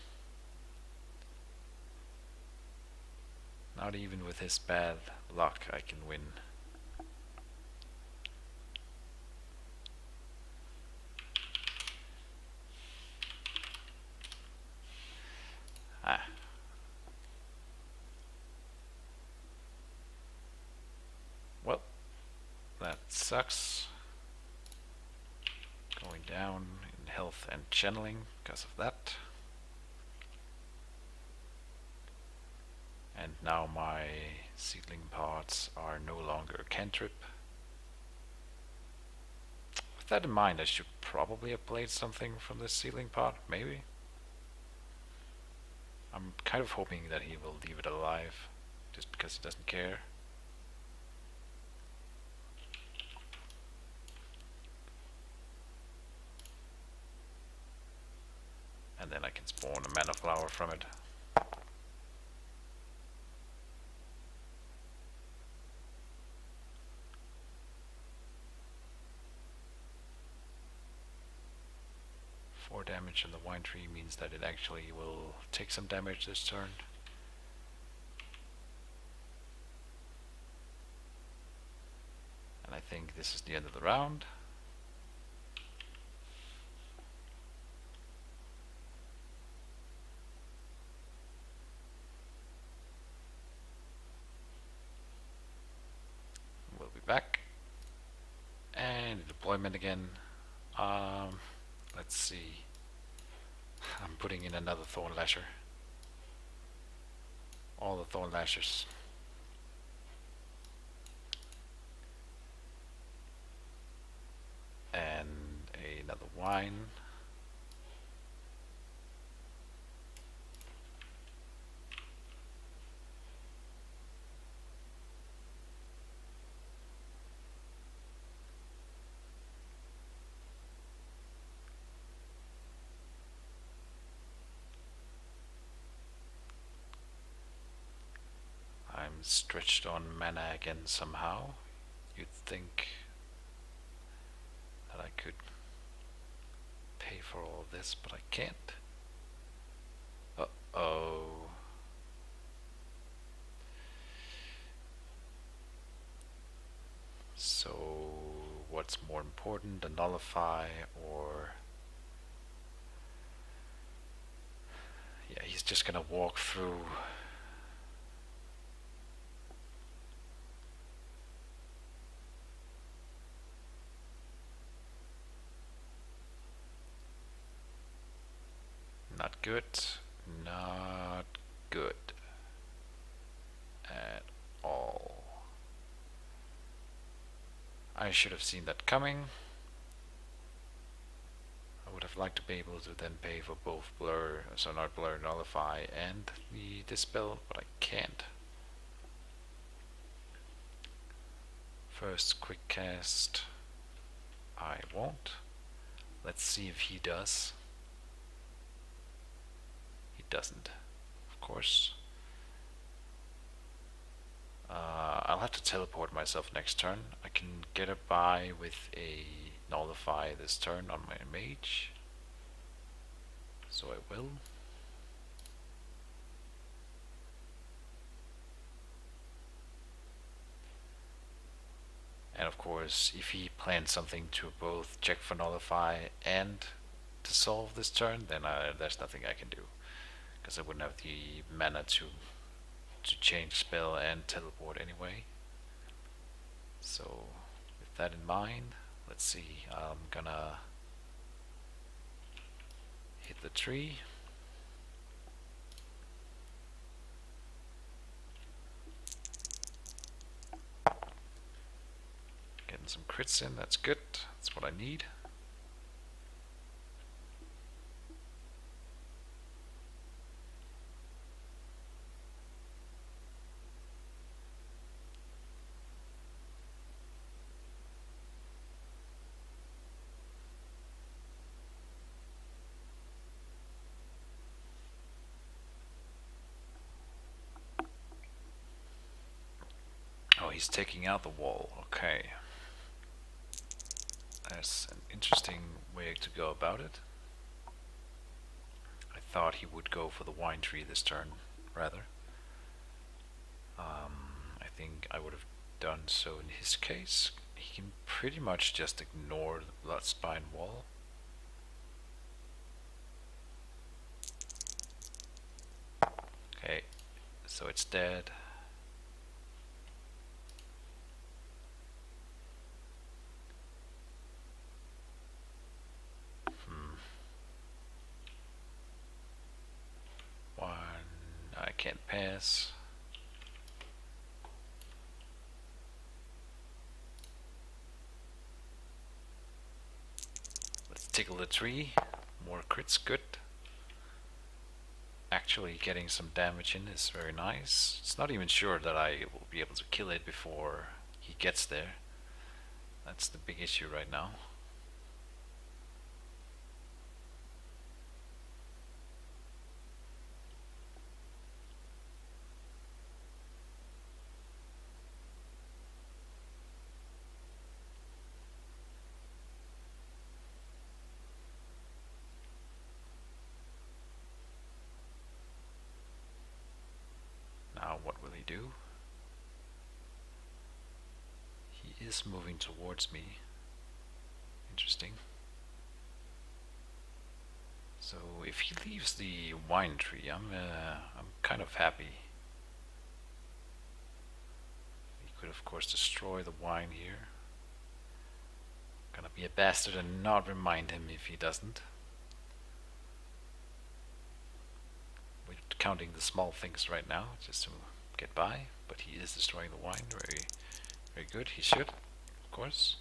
[SPEAKER 2] Not even with his bad luck I can win. Well, that sucks. Going down in health and channeling because of that. And now my seedling pods are no longer a cantrip. With that in mind, I should probably have played something from this seedling pod, maybe. I'm kind of hoping that he will leave it alive, just because he doesn't care. And then I can spawn a mana flower from it. Four damage on the wine tree means that it actually will take some damage this turn. And I think this is the end of the round. We'll be back. And deployment again. Let's see. I'm putting in another Thorn Lasher. All the Thorn Lashers. And another wine. I'm stretched on mana again somehow. You'd think that I could pay for all of this, but I can't. Uh-oh. So, what's more important, a nullify or... Yeah, he's just gonna walk through. Not good. Not good. At all. I should have seen that coming. I would have liked to be able to then pay for both blur, so not blur, nullify, and the dispel, but I can't. First quick cast. I won't. Let's see if he does. Doesn't, of course. I'll have to teleport myself next turn. I can get a by with a nullify this turn on my mage. So I will. And of course, if he plans something to both check for nullify and to solve this turn, then there's nothing I can do, because I wouldn't have the mana to change spell and teleport anyway. So with that in mind, let's see. I'm gonna hit the tree. Getting some crits in, that's good. That's what I need. Oh, he's taking out the wall. Okay. That's an interesting way to go about it. I thought he would go for the wine tree this turn, rather. I think I would have done so in his case. He can pretty much just ignore the Bloodspine wall. Okay, so it's dead. One, I can't pass. Let's tickle the tree. More crits, good. Actually getting some damage in is very nice. It's not even sure that I will be able to kill it before he gets there. That's the big issue right now. Now what will he do? He is moving towards me. Interesting. So if he leaves the wine tree, I'm kind of happy. He could of course destroy the wine here. Gonna be a bastard and not remind him if he doesn't. We're counting the small things right now just to get by, but he is destroying the wine. Very, very good. He should, of course.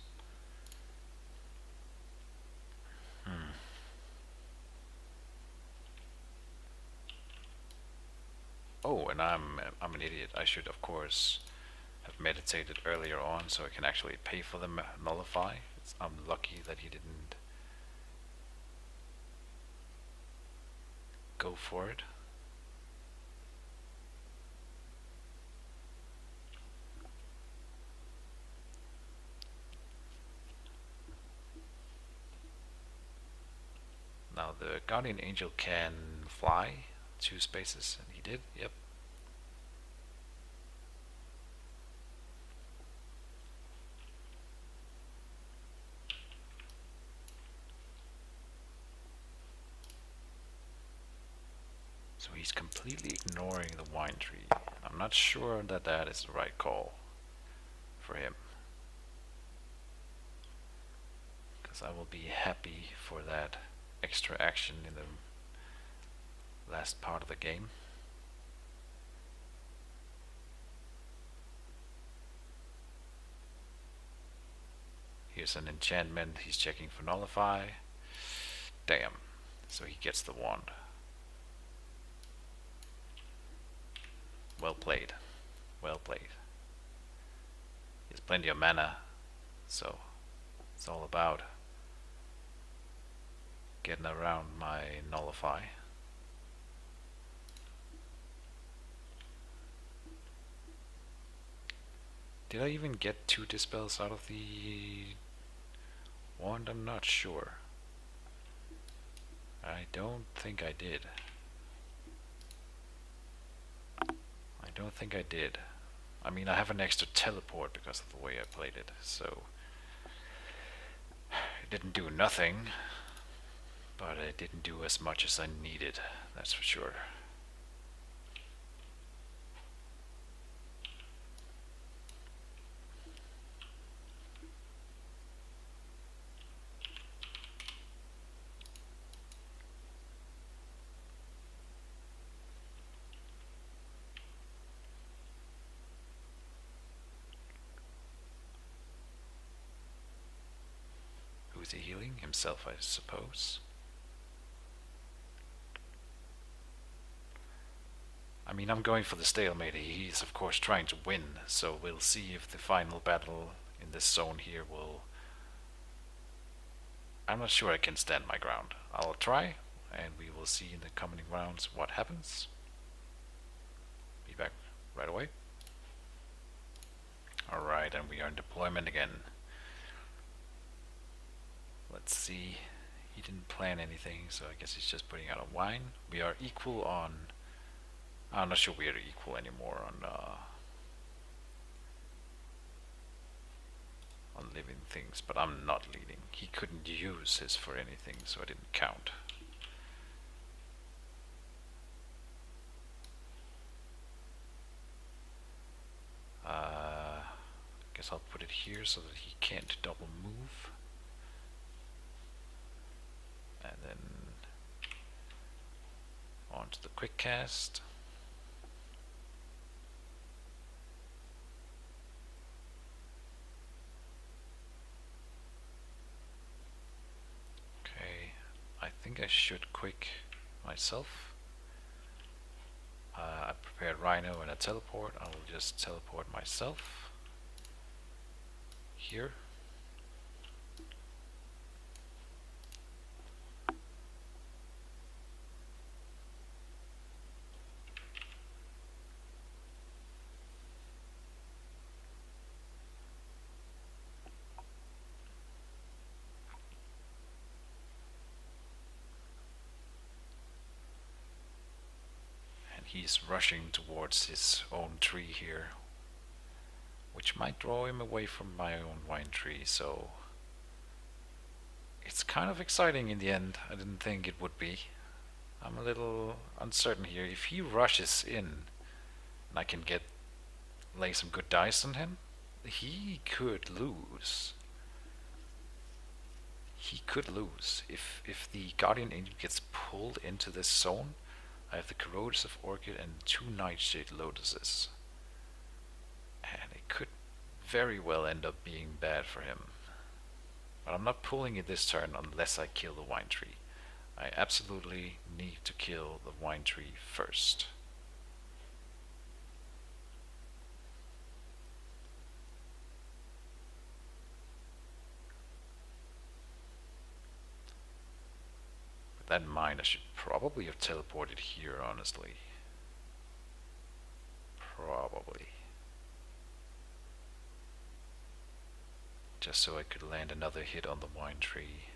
[SPEAKER 2] Oh, and I'm an idiot. I should, of course, have meditated earlier on so I can actually pay for the nullify. I'm lucky that he didn't go for it. Now the Guardian Angel can fly 2 spaces, and he did, yep. So he's completely ignoring the wine tree. I'm not sure that that is the right call for him, because I will be happy for that extra action in the last part of the game. Here's an enchantment. He's checking for nullify. Damn. So he gets the wand. Well played. Well played. He has plenty of mana, so it's all about getting around my nullify. Did I even get 2 dispels out of the wand? I'm not sure. I don't think I did. I don't think I did. I mean, I have an extra teleport because of the way I played it, so it didn't do nothing, but it didn't do as much as I needed, that's for sure. Who's he healing? Himself, I suppose. I mean, I'm going for the stalemate. He's of course trying to win, so we'll see if the final battle in this zone here will... I'm not sure I can stand my ground. I'll try, and we will see in the coming rounds what happens. Be back right away. Alright, and we are in deployment again. Let's see. He didn't plan anything, so I guess he's just putting out a wine. We are equal on... I'm not sure we are equal anymore on living things, but I'm not leading. He couldn't use his for anything, so I didn't count. Guess I'll put it here so that he can't double move. And then on to the quick cast. Okay, I think I should quick myself. I prepared Rhino and a teleport. I will just teleport myself here. He's rushing towards his own tree here, which might draw him away from my own wine tree, so it's kind of exciting in the end. I didn't think it would be. I'm a little uncertain here. If he rushes in and I can lay some good dice on him, he could lose. He could lose. If the Guardian Angel gets pulled into this zone, I have the Corrosive Orchid and 2 Nightshade Lotuses. And it could very well end up being bad for him. But I'm not pulling it this turn unless I kill the wine tree. I absolutely need to kill the wine tree first. With that in mind, I should probably have teleported here, honestly. Probably. Just so I could land another hit on the wine tree.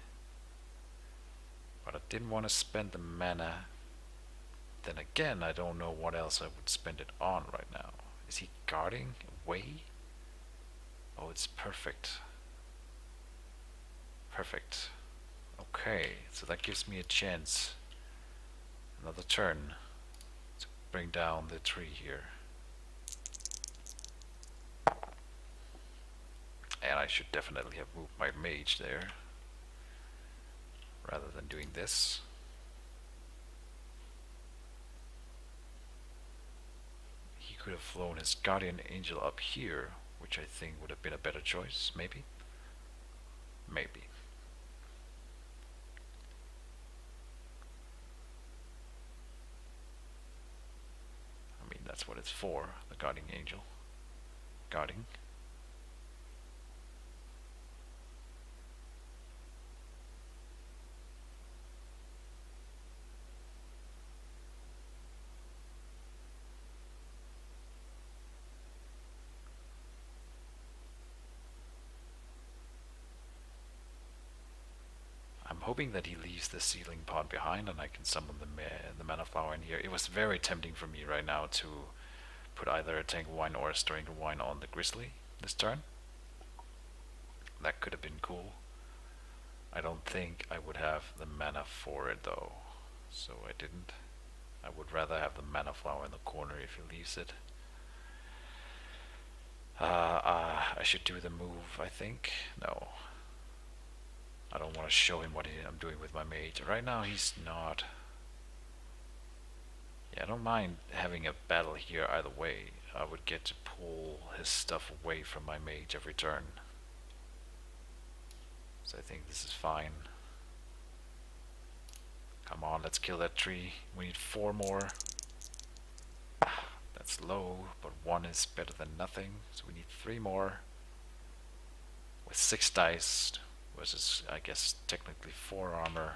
[SPEAKER 2] But I didn't want to spend the mana. Then again, I don't know what else I would spend it on right now. Is he guarding away? Oh, it's perfect. Perfect. Okay, so that gives me a chance. Another turn to bring down the tree here. And I should definitely have moved my mage there, rather than doing this. He could have flown his Guardian Angel up here, which I think would have been a better choice, maybe? Maybe. I mean, that's what it's for, the Guardian Angel. Guarding. hoping that he leaves the sealing pod behind and I can summon the mana flower in here. It was very tempting for me right now to put either a Tank of Wine or a Stirring of Wine on the Grizzly this turn. That could have been cool. I don't think I would have the mana for it though, so I didn't. I would rather have the mana flower in the corner if he leaves it. I should do the move, I think. No. I don't want to show him what I'm doing with my mage. Right now he's not. Yeah, I don't mind having a battle here either way. I would get to pull his stuff away from my mage every turn. So I think this is fine. Come on, let's kill that tree. We need 4 more. That's low, but 1 is better than nothing. So we need 3 more. With 6 dice, versus I guess technically 4 armor.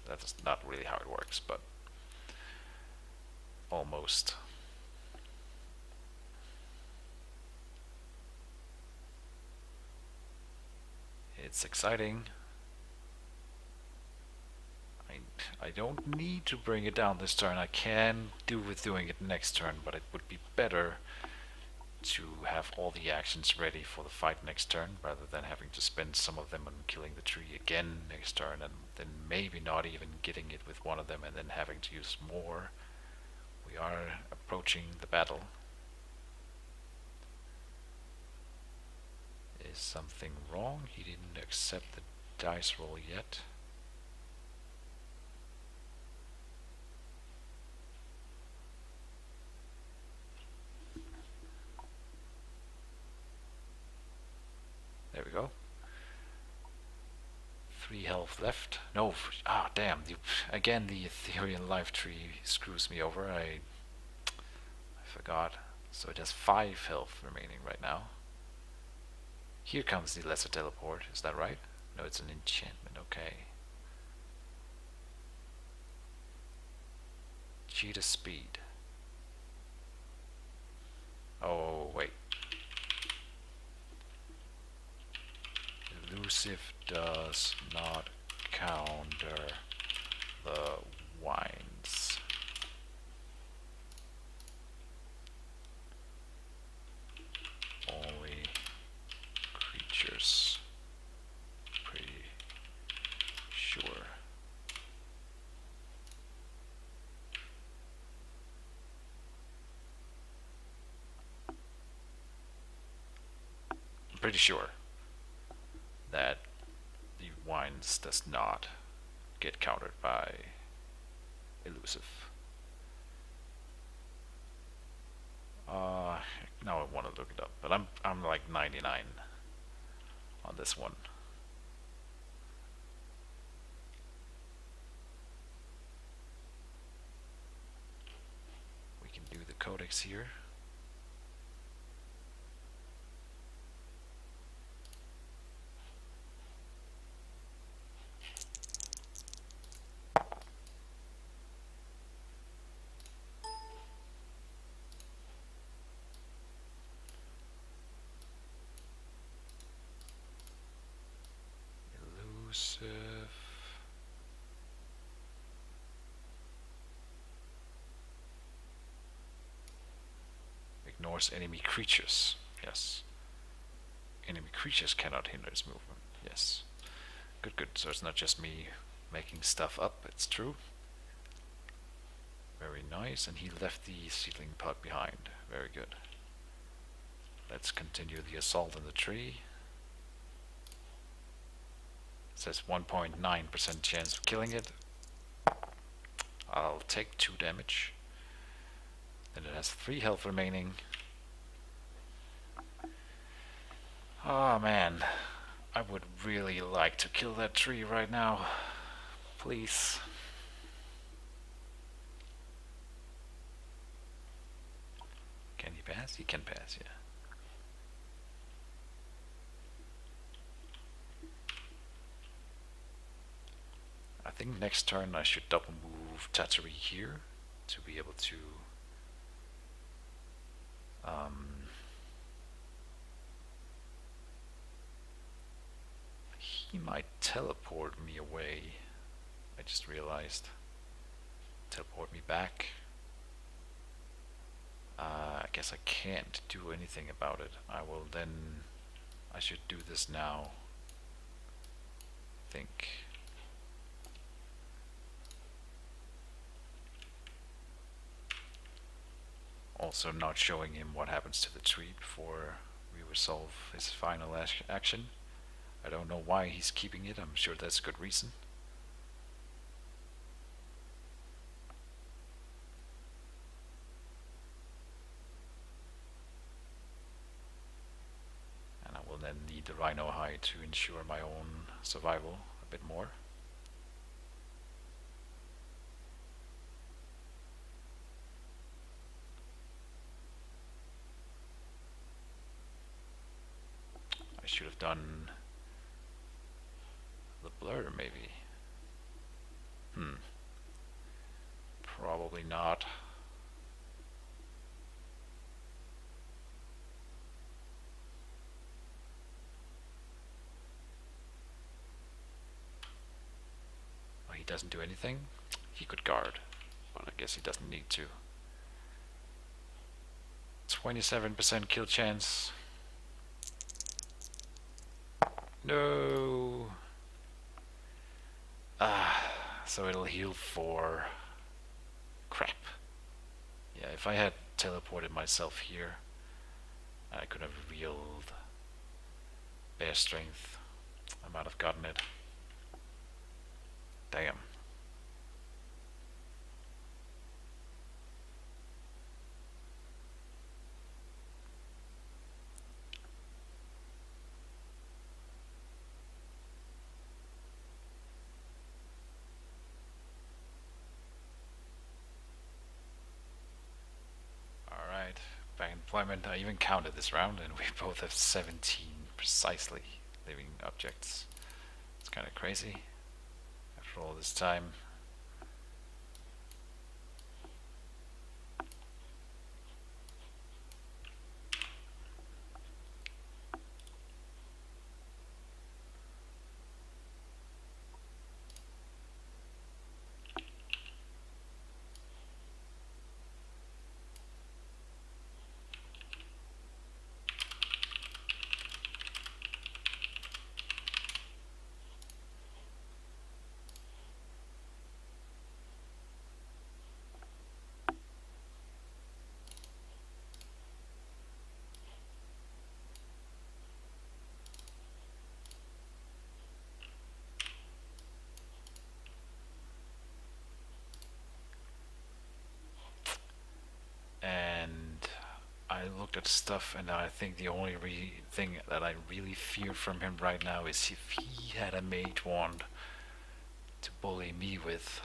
[SPEAKER 2] That's not really how it works, but almost. It's exciting. I don't need to bring it down this turn. I can do with doing it next turn, but it would be better to have all the actions ready for the fight next turn rather than having to spend some of them on killing the tree again next turn and then maybe not even getting it with one of them and then having to use more. We are approaching the battle. Is something wrong? He didn't accept the dice roll yet. There we go. 3 health left. No, damn. Again, the Ethereal life tree screws me over. I forgot. So it has 5 health remaining right now. Here comes the lesser teleport. Is that right? No, it's an enchantment. Okay. Cheetah speed. Oh, wait. Elusive does not counter the wines. Only creatures. Pretty sure. I'm pretty sure that the wines does not get countered by elusive. Now I want to look it up, but I'm like 99 on this one. We can do the codex here. Elusive. Ignores enemy creatures. Yes. Enemy creatures cannot hinder its movement. Yes. Good, good. So it's not just me making stuff up, it's true. Very nice. And he left the seedling pot behind. Very good. Let's continue the assault on the tree. It says 1.9% chance of killing it. I'll take 2 damage. Then it has 3 health remaining. Oh man, I would really like to kill that tree right now. Please. Can he pass? He can pass, yeah. I think next turn I should double move Tatari here to be able to he might teleport me away. I just realized. Teleport me back. I guess I can't do anything about it. I should do this now. I think. Also not showing him what happens to the tree before we resolve his final action. I don't know why he's keeping it. I'm sure that's a good reason. And I will then need the rhino hide to ensure my own survival a bit more. I should have done the blur, maybe. Probably not. Oh, he doesn't do anything? He could guard, but I guess he doesn't need to. 27% kill chance. No. So it'll heal 4. Crap. Yeah, if I had teleported myself here, I could have revealed bear strength. I might have gotten it. Damn. Alright, back in deployment. I even counted this round, and we both have 17 precisely living objects. It's kind of crazy. After all this time. And I looked at stuff, and I think the only thing that I really fear from him right now is if he had a mage wand to bully me with.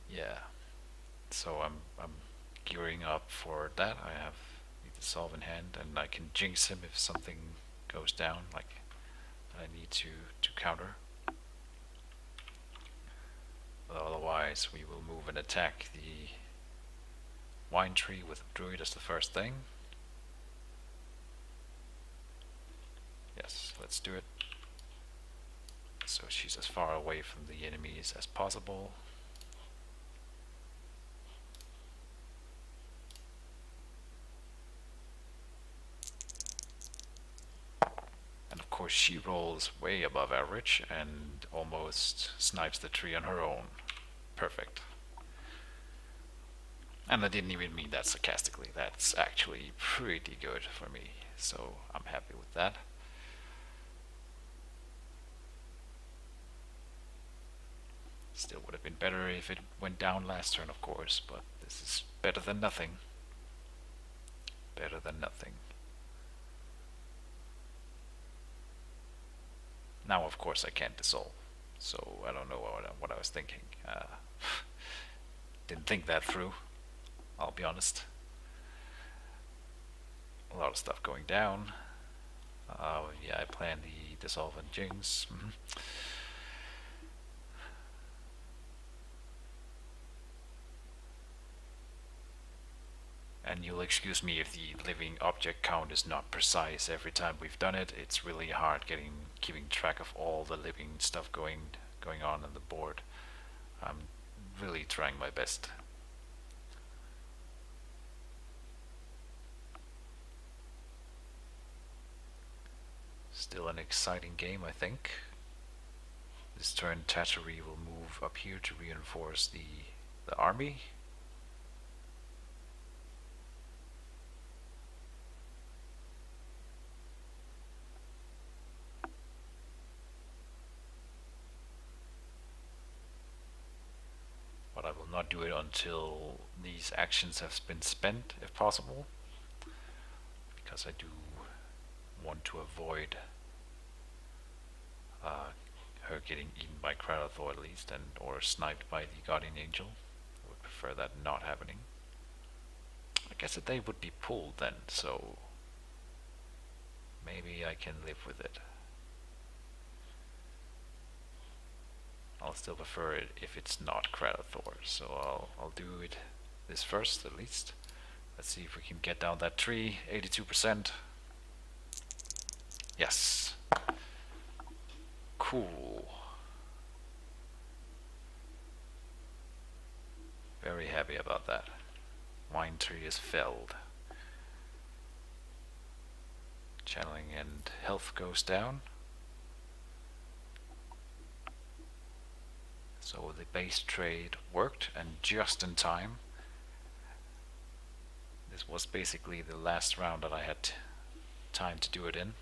[SPEAKER 2] Yeah. So I'm gearing up for that. I have the solve in hand, and I can jinx him if something goes down, like I need to counter. But otherwise, we will move and attack the wine tree with Druid as the first thing. Yes, let's do it. So she's as far away from the enemies as possible. And of course she rolls way above average and almost snipes the tree on her own. Perfect. And I didn't even mean that sarcastically. That's actually pretty good for me. So I'm happy with that. Still would have been better if it went down last turn, of course, but this is better than nothing. Better than nothing. Now, of course, I can't dissolve, so I don't know what I was thinking. Didn't think that through, I'll be honest. A lot of stuff going down. Yeah, I planned the dissolve and jinx. And you'll excuse me if the living object count is not precise every time we've done it. It's really hard keeping track of all the living stuff going on the board. I'm really trying my best. Still an exciting game, I think. This turn, Tattery will move up here to reinforce the army. But I will not do it until these actions have been spent, if possible, because I do want to avoid her getting eaten by Kralathor at least, or sniped by the Guardian Angel. I would prefer that not happening. I guess that they would be pulled then, so maybe I can live with it. I'll still prefer it if it's not Kralathor, so I'll do it this first at least. Let's see if we can get down that tree. 82%. Yes. Cool. Very happy about that. Wine tree is felled. Channeling and health goes down. So the base trade worked, and just in time. This was basically the last round that I had time to do it in.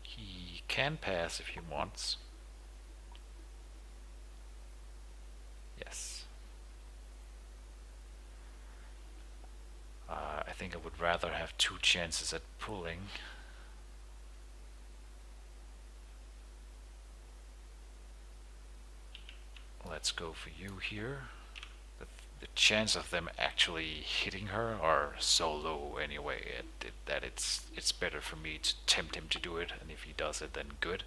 [SPEAKER 2] He can pass if he wants. Yes. I think I would rather have 2 chances at pulling. Let's go for you here. The chance of them actually hitting her are so low anyway that it's better for me to tempt him to do it, and if he does it, then good.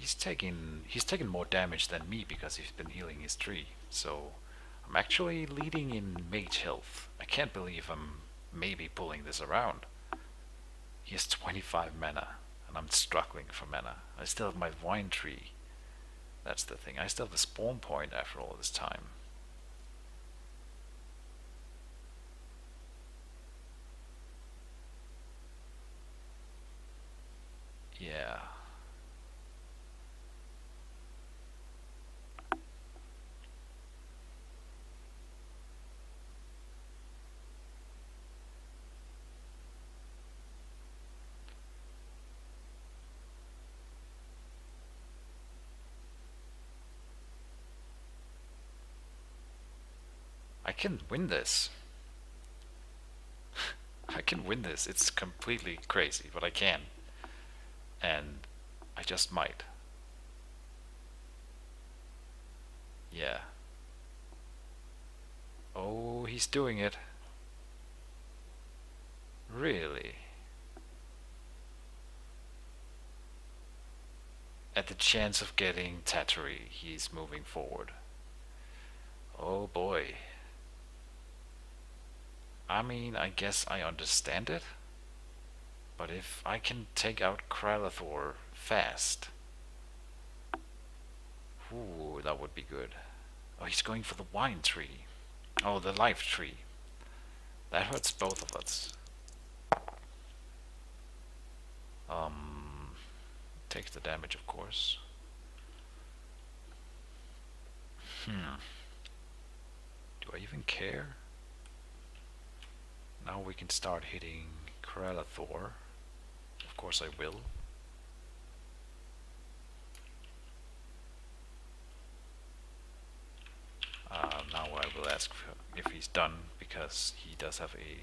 [SPEAKER 2] He's taken more damage than me because he's been healing his tree. So I'm actually leading in mage health. I can't believe I'm maybe pulling this around. He has 25 mana, and I'm struggling for mana. I still have my wine tree. That's the thing. I still have the spawn point after all this time. Yeah. I can win this. I can win this. It's completely crazy, but I can. And I just might. Yeah. Oh, he's doing it. Really? At the chance of getting Tattery, he's moving forward. Oh boy. I mean, I guess I understand it. But if I can take out Kralathor fast... Ooh, that would be good. Oh, he's going for the wine tree. Oh, the life tree. That hurts both of us. Takes the damage, of course. Do I even care? Now we can start hitting Kralathor. Of course I will. Now I will ask if he's done, because he does have a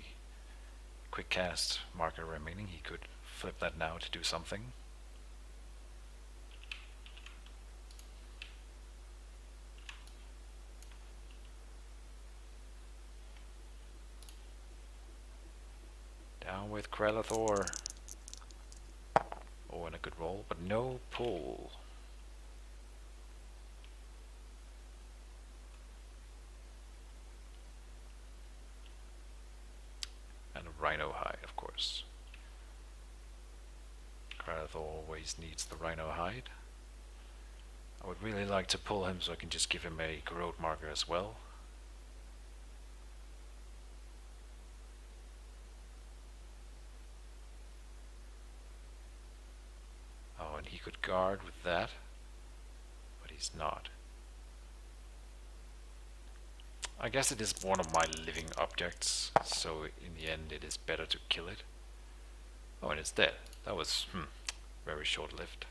[SPEAKER 2] quick cast marker remaining. He could flip that now to do something. Down with Kralathor. Oh, and a good roll, but no pull. And a Rhino hide, of course. Kralathor always needs the Rhino hide. I would really like to pull him so I can just give him a Corrode marker as well. Oh, and he could guard with that, but he's not. I guess it is one of my living objects, so in the end it is better to kill it. Oh, and it's dead. That was, very short-lived.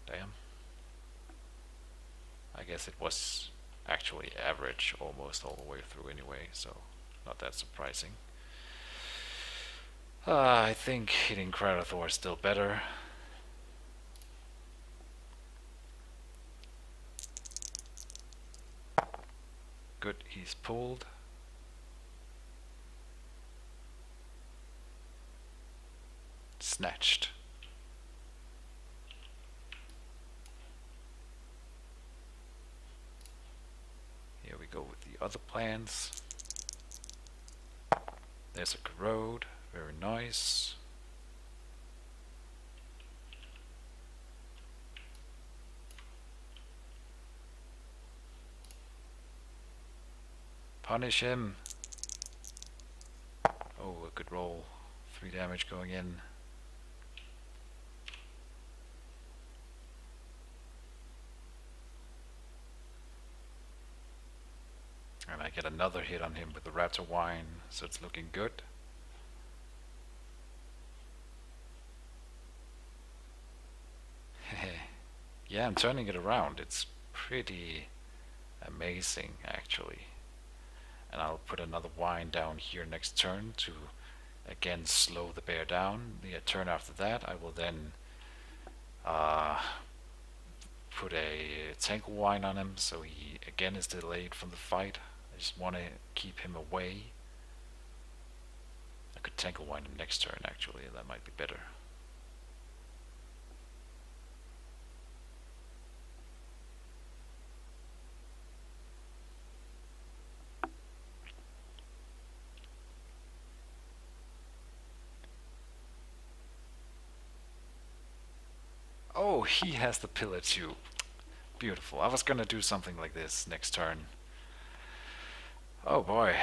[SPEAKER 2] Damn. I guess it was actually average almost all the way through anyway, so not that surprising. I think hitting Kralathor is still better. Good, he's pulled. Snatched. Here we go with the other plans. There's a Corrode, very nice. Punish him. Oh, a good roll. 3 damage going in. And I get another hit on him with the Raptor Wine, so it's looking good. Yeah, I'm turning it around. It's pretty amazing, actually. And I'll put another wine down here next turn to again slow the bear down. The turn after that, I will then put a Tangle Wine on him, so he again is delayed from the fight. I just want to keep him away. I could Tangle Wine him next turn, actually. That might be better. Oh, he has the pillar too. Beautiful. I was gonna do something like this next turn. Oh boy.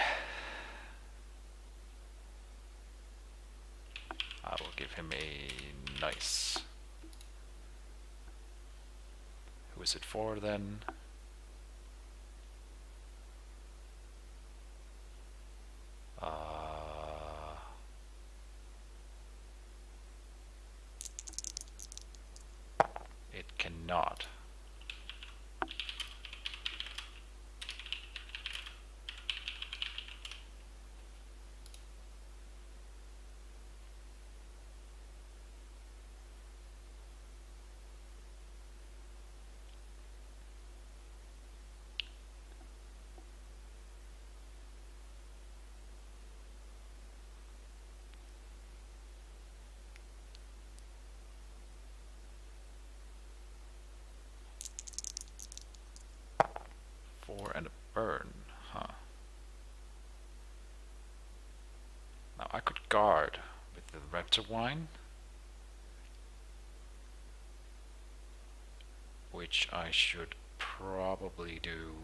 [SPEAKER 2] I will give him a nice. Who is it for then? It cannot. And a burn, huh? Now I could guard with the Raptor Wine, which I should probably do.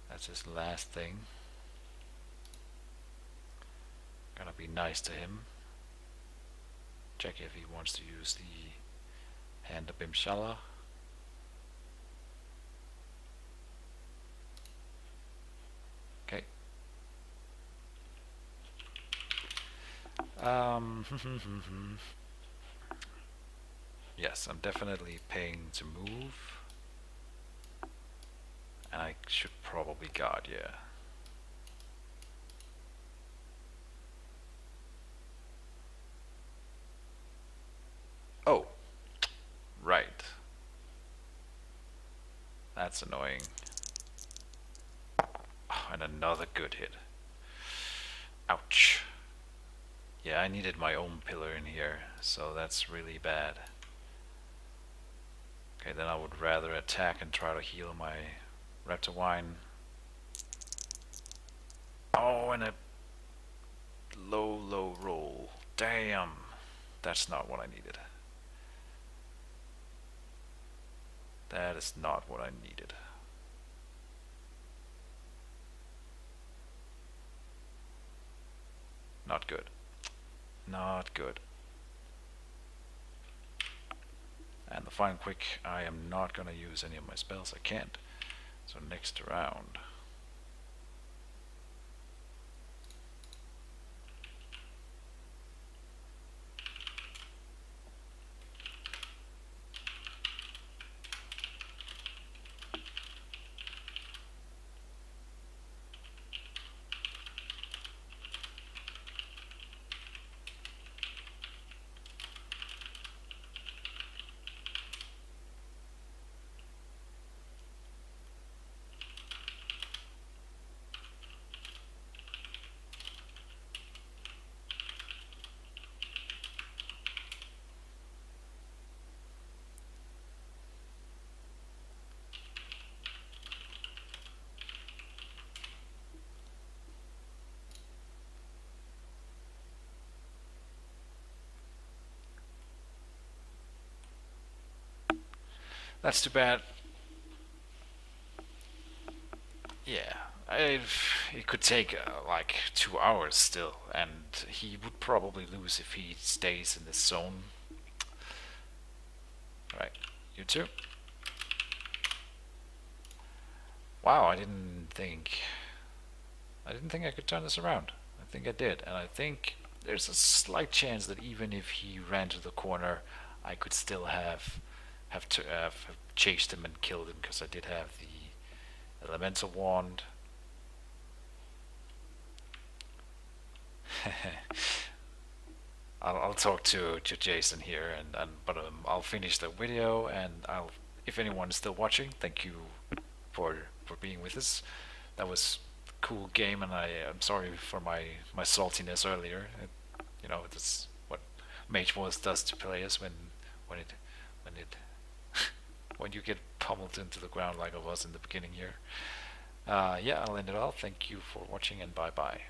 [SPEAKER 2] That's his last thing. Gonna be nice to him. Check if he wants to use the Hand of Bimshala. Okay. Yes, I'm definitely paying to move. And I should probably guard, yeah. Oh, right. That's annoying. Oh, and another good hit. Ouch. Yeah, I needed my own pillar in here, so that's really bad. Okay, then I would rather attack and try to heal my Reptawine. Oh, and a low roll. Damn. That's not what I needed. That is not what I needed. Not good. Not good. And the Fine Quick, I am not gonna use any of my spells. I can't. So next round. That's too bad. Yeah, it could take like 2 hours still, and he would probably lose if he stays in this zone. Right, you too. Wow, I didn't think I could turn this around. I think I did, and I think there's a slight chance that even if he ran to the corner, I could still have chased him and killed him because I did have the elemental wand. I'll talk to Jason here, but I'll finish the video, and if anyone is still watching, thank you for being with us. That was a cool game, and I'm sorry for my saltiness earlier. That's what Mage Wars does to players when it when you get pummeled into the ground like I was in the beginning here. Yeah, I'll end it all. Thank you for watching, and bye bye.